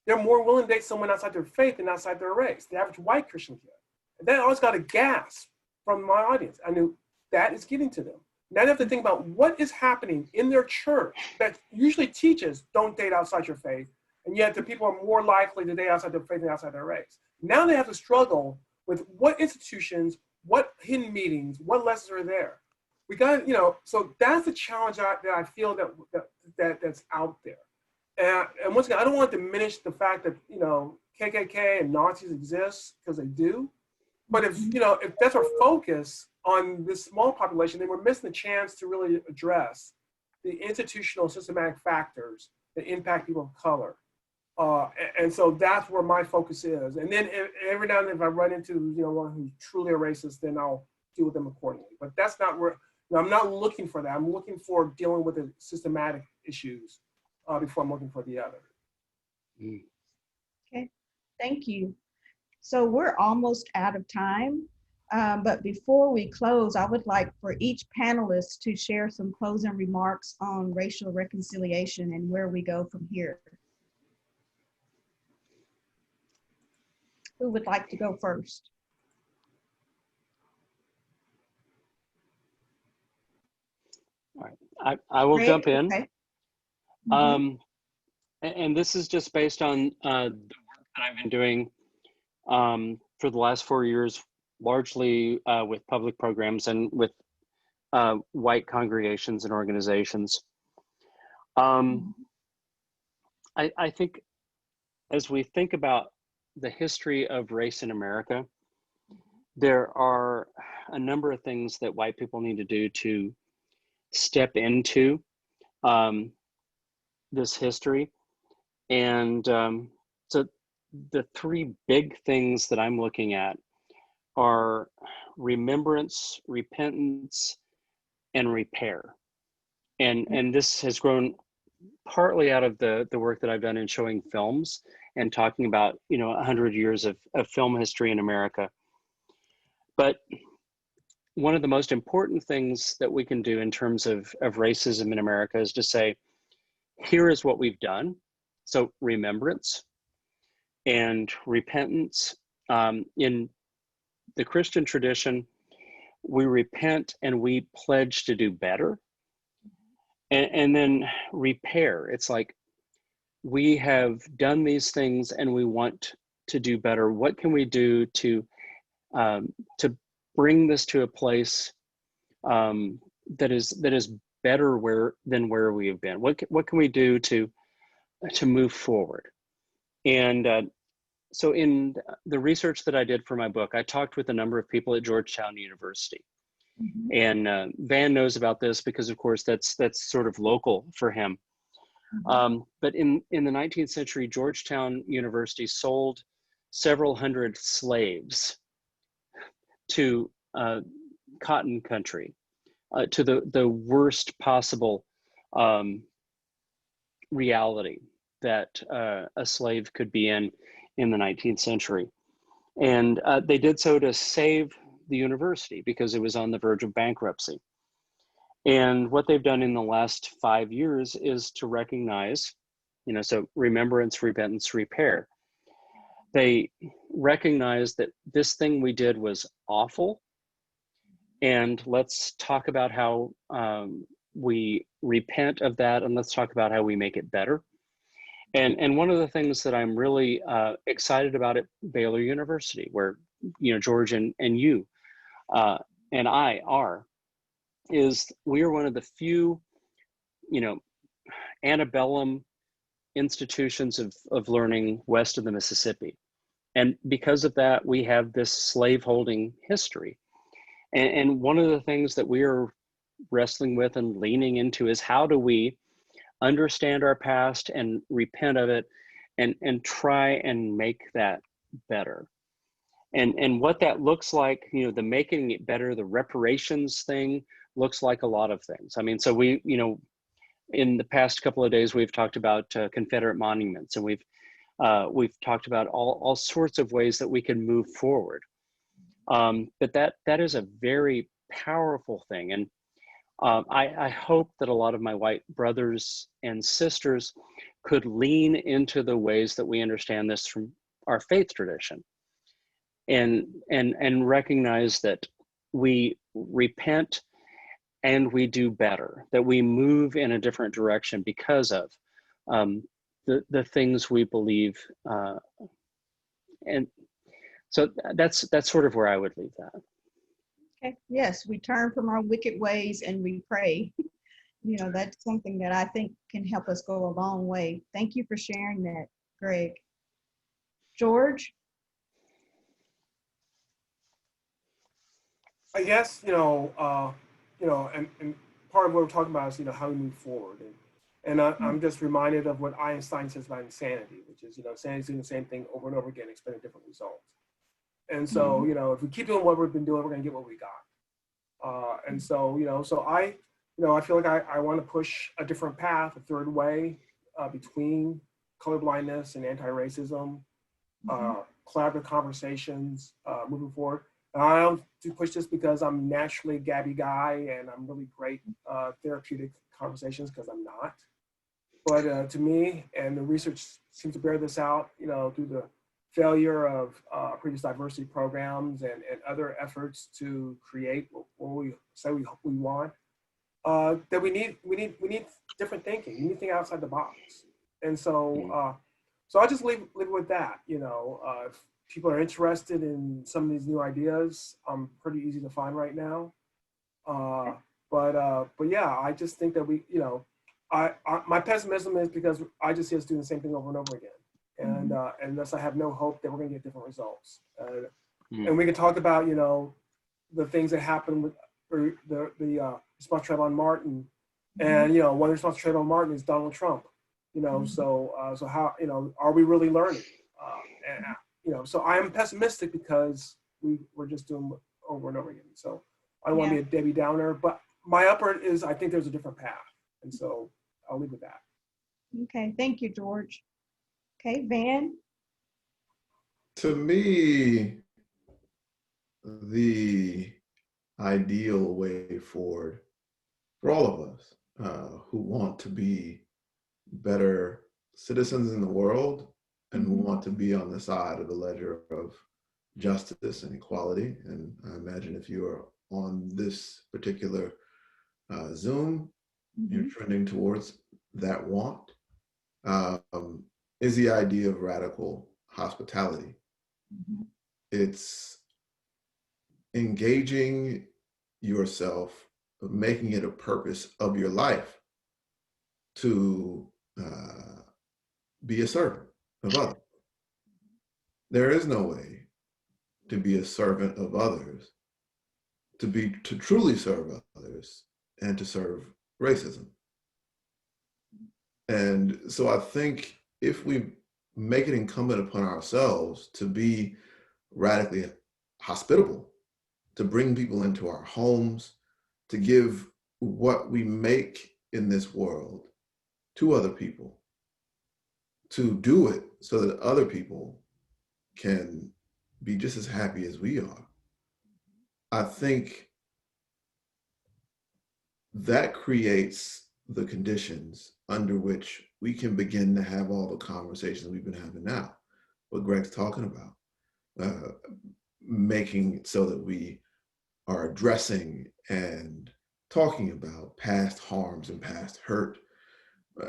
they're more willing to date someone outside their faith than outside their race, the average white Christian kid. And that always got a gasp from my audience. I knew that is getting to them. Now they have to think about what is happening in their church that usually teaches don't date outside your faith, and yet the people are more likely to date outside their faith than outside their race. Now they have to struggle with what institutions, what hidden meetings, what lessons are there. We got, so that's the challenge that I feel that's out there. And once again, I don't want to diminish the fact that, KKK and Nazis exist, because they do. But if that's our focus on this small population, then we're missing the chance to really address the institutional systematic factors that impact people of color. And so that's where my focus is. And then every now and then, if I run into one who's truly a racist, then I'll deal with them accordingly. But that's not where, I'm not looking for that. I'm looking for dealing with the systematic issues before I'm looking for the other. Okay, thank you. So we're almost out of time. But before we close, I would like for each panelist to share some closing remarks on racial reconciliation and where we go from here. Who would like to go first? All right, I will jump in. Okay. And this is just based on the work that I've been doing for the last 4 years, largely with public programs and with white congregations and organizations. I think as we think about the history of race in America, there are a number of things that white people need to do to step into this history. And so the three big things that I'm looking at are remembrance, repentance, and repair. And this has grown partly out of the work that I've done in showing films and talking about 100 years of film history in America. But one of the most important things that we can do in terms of racism in America is to say, here is what we've done. So remembrance and repentance. In the Christian tradition, we repent and we pledge to do better. And then repair. It's like, we have done these things and we want to do better? What can we do to bring this to a place that is better than where we have been? What can we do to move forward? And so in the research that I did for my book, I talked with a number of people at Georgetown University. Mm-hmm. And Vann knows about this because, of course, that's sort of local for him. But in the 19th century, Georgetown University sold several hundred slaves to cotton country, to the worst possible reality that a slave could be in the 19th century. And they did so to save the university because it was on the verge of bankruptcy. And what they've done in the last 5 years is to recognize, so remembrance, repentance, repair. They recognize that this thing we did was awful, and let's talk about how we repent of that, and let's talk about how we make it better. And one of the things that I'm really excited about at Baylor University, where George and you and I are, is we are one of the few antebellum institutions of learning west of the Mississippi. And because of that, we have this slaveholding history. And one of the things that we are wrestling with and leaning into is how do we understand our past and repent of it and try and make that better. And what that looks like, the making it better, the reparations thing looks like a lot of things. I mean, so we, in the past couple of days, we've talked about Confederate monuments, and we've talked about all sorts of ways that we can move forward. But that is a very powerful thing. And I hope that a lot of my white brothers and sisters could lean into the ways that we understand this from our faith tradition, and recognize that we repent and we do better, that we move in a different direction because of the things we believe. And so that's sort of where I would leave that. Okay. Yes, we turn from our wicked ways and we pray. That's something that I think can help us go a long way. Thank you for sharing that, Greg. George? I guess, and part of what we're talking about is, how we move forward. And I'm just reminded of what Einstein says about insanity, which is, insanity is doing the same thing over and over again, expecting different results. And so, if we keep doing what we've been doing, we're going to get what we got. And so, so I feel like I want to push a different path, a third way between colorblindness and anti-racism, collaborative conversations moving forward. And I don't do push this because I'm naturally a gabby guy and I'm really great therapeutic conversations, because I'm not. But to me, and the research seems to bear this out, through the failure of previous diversity programs and other efforts to create what we say we want, that we need different thinking. We need to think outside the box. And so so I'll just leave it with that. If people are interested in some of these new ideas, I'm pretty easy to find right now. But yeah, I just think that we, my pessimism is because I just see us doing the same thing over and over again. And and thus I have no hope that we're going to get different results. And we can talk about, the things that happened with the response to Trayvon Martin. And, one response to Trayvon Martin is Donald Trump. So how, are we really learning? So I am pessimistic because we're just doing over and over again. So I don't want to be a Debbie Downer, but my upper is, I think there's a different path. And so I'll leave with that. Okay, thank you, George. Okay, Vann? To me, the ideal way forward for all of us who want to be better citizens in the world and who want to be on the side of the ledger of justice and equality. And I imagine if you are on this particular Zoom, you're trending towards that want, is the idea of radical hospitality. Mhm. It's engaging yourself, making it a purpose of your life to be a servant of others. There is no way to be a servant of others, to truly serve others, and to serve racism. And so I think if we make it incumbent upon ourselves to be radically hospitable, to bring people into our homes, to give what we make in this world to other people, to do it so that other people can be just as happy as we are. I think that creates the conditions under which we can begin to have all the conversations we've been having now, what Greg's talking about, making it so that we are addressing and talking about past harms and past hurt,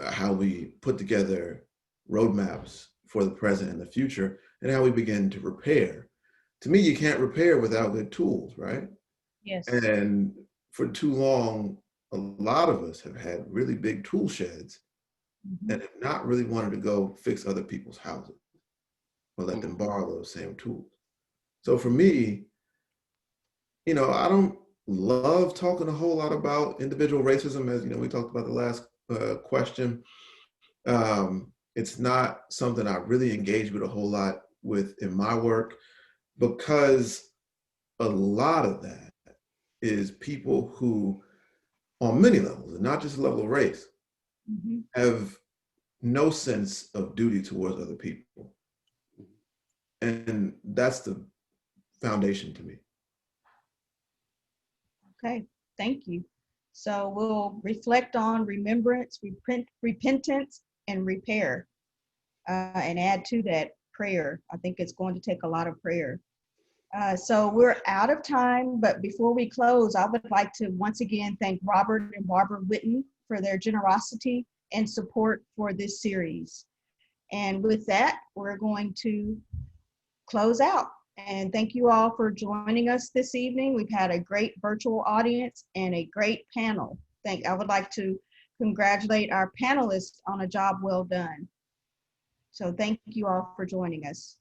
how we put together roadmaps for the present and the future, and how we begin to repair. To me, you can't repair without good tools, right? Yes. And for too long, a lot of us have had really big tool sheds Mhm. and have not really wanted to go fix other people's houses or let them borrow those same tools. So for me, I don't love talking a whole lot about individual racism, as we talked about the last question. It's not something I really engage with a whole lot with in my work, because a lot of that is people who, on many levels, and not just the level of race, Mhm. have no sense of duty towards other people. And that's the foundation to me. Okay, thank you. So we'll reflect on remembrance, repentance, and repair, and add to that prayer. I think it's going to take a lot of prayer. So we're out of time, but before we close, I would like to once again thank Robert and Barbara Whitten for their generosity and support for this series. And with that, we're going to close out. And thank you all for joining us this evening. We've had a great virtual audience and a great panel. I would like to congratulate our panelists on a job well done. So thank you all for joining us.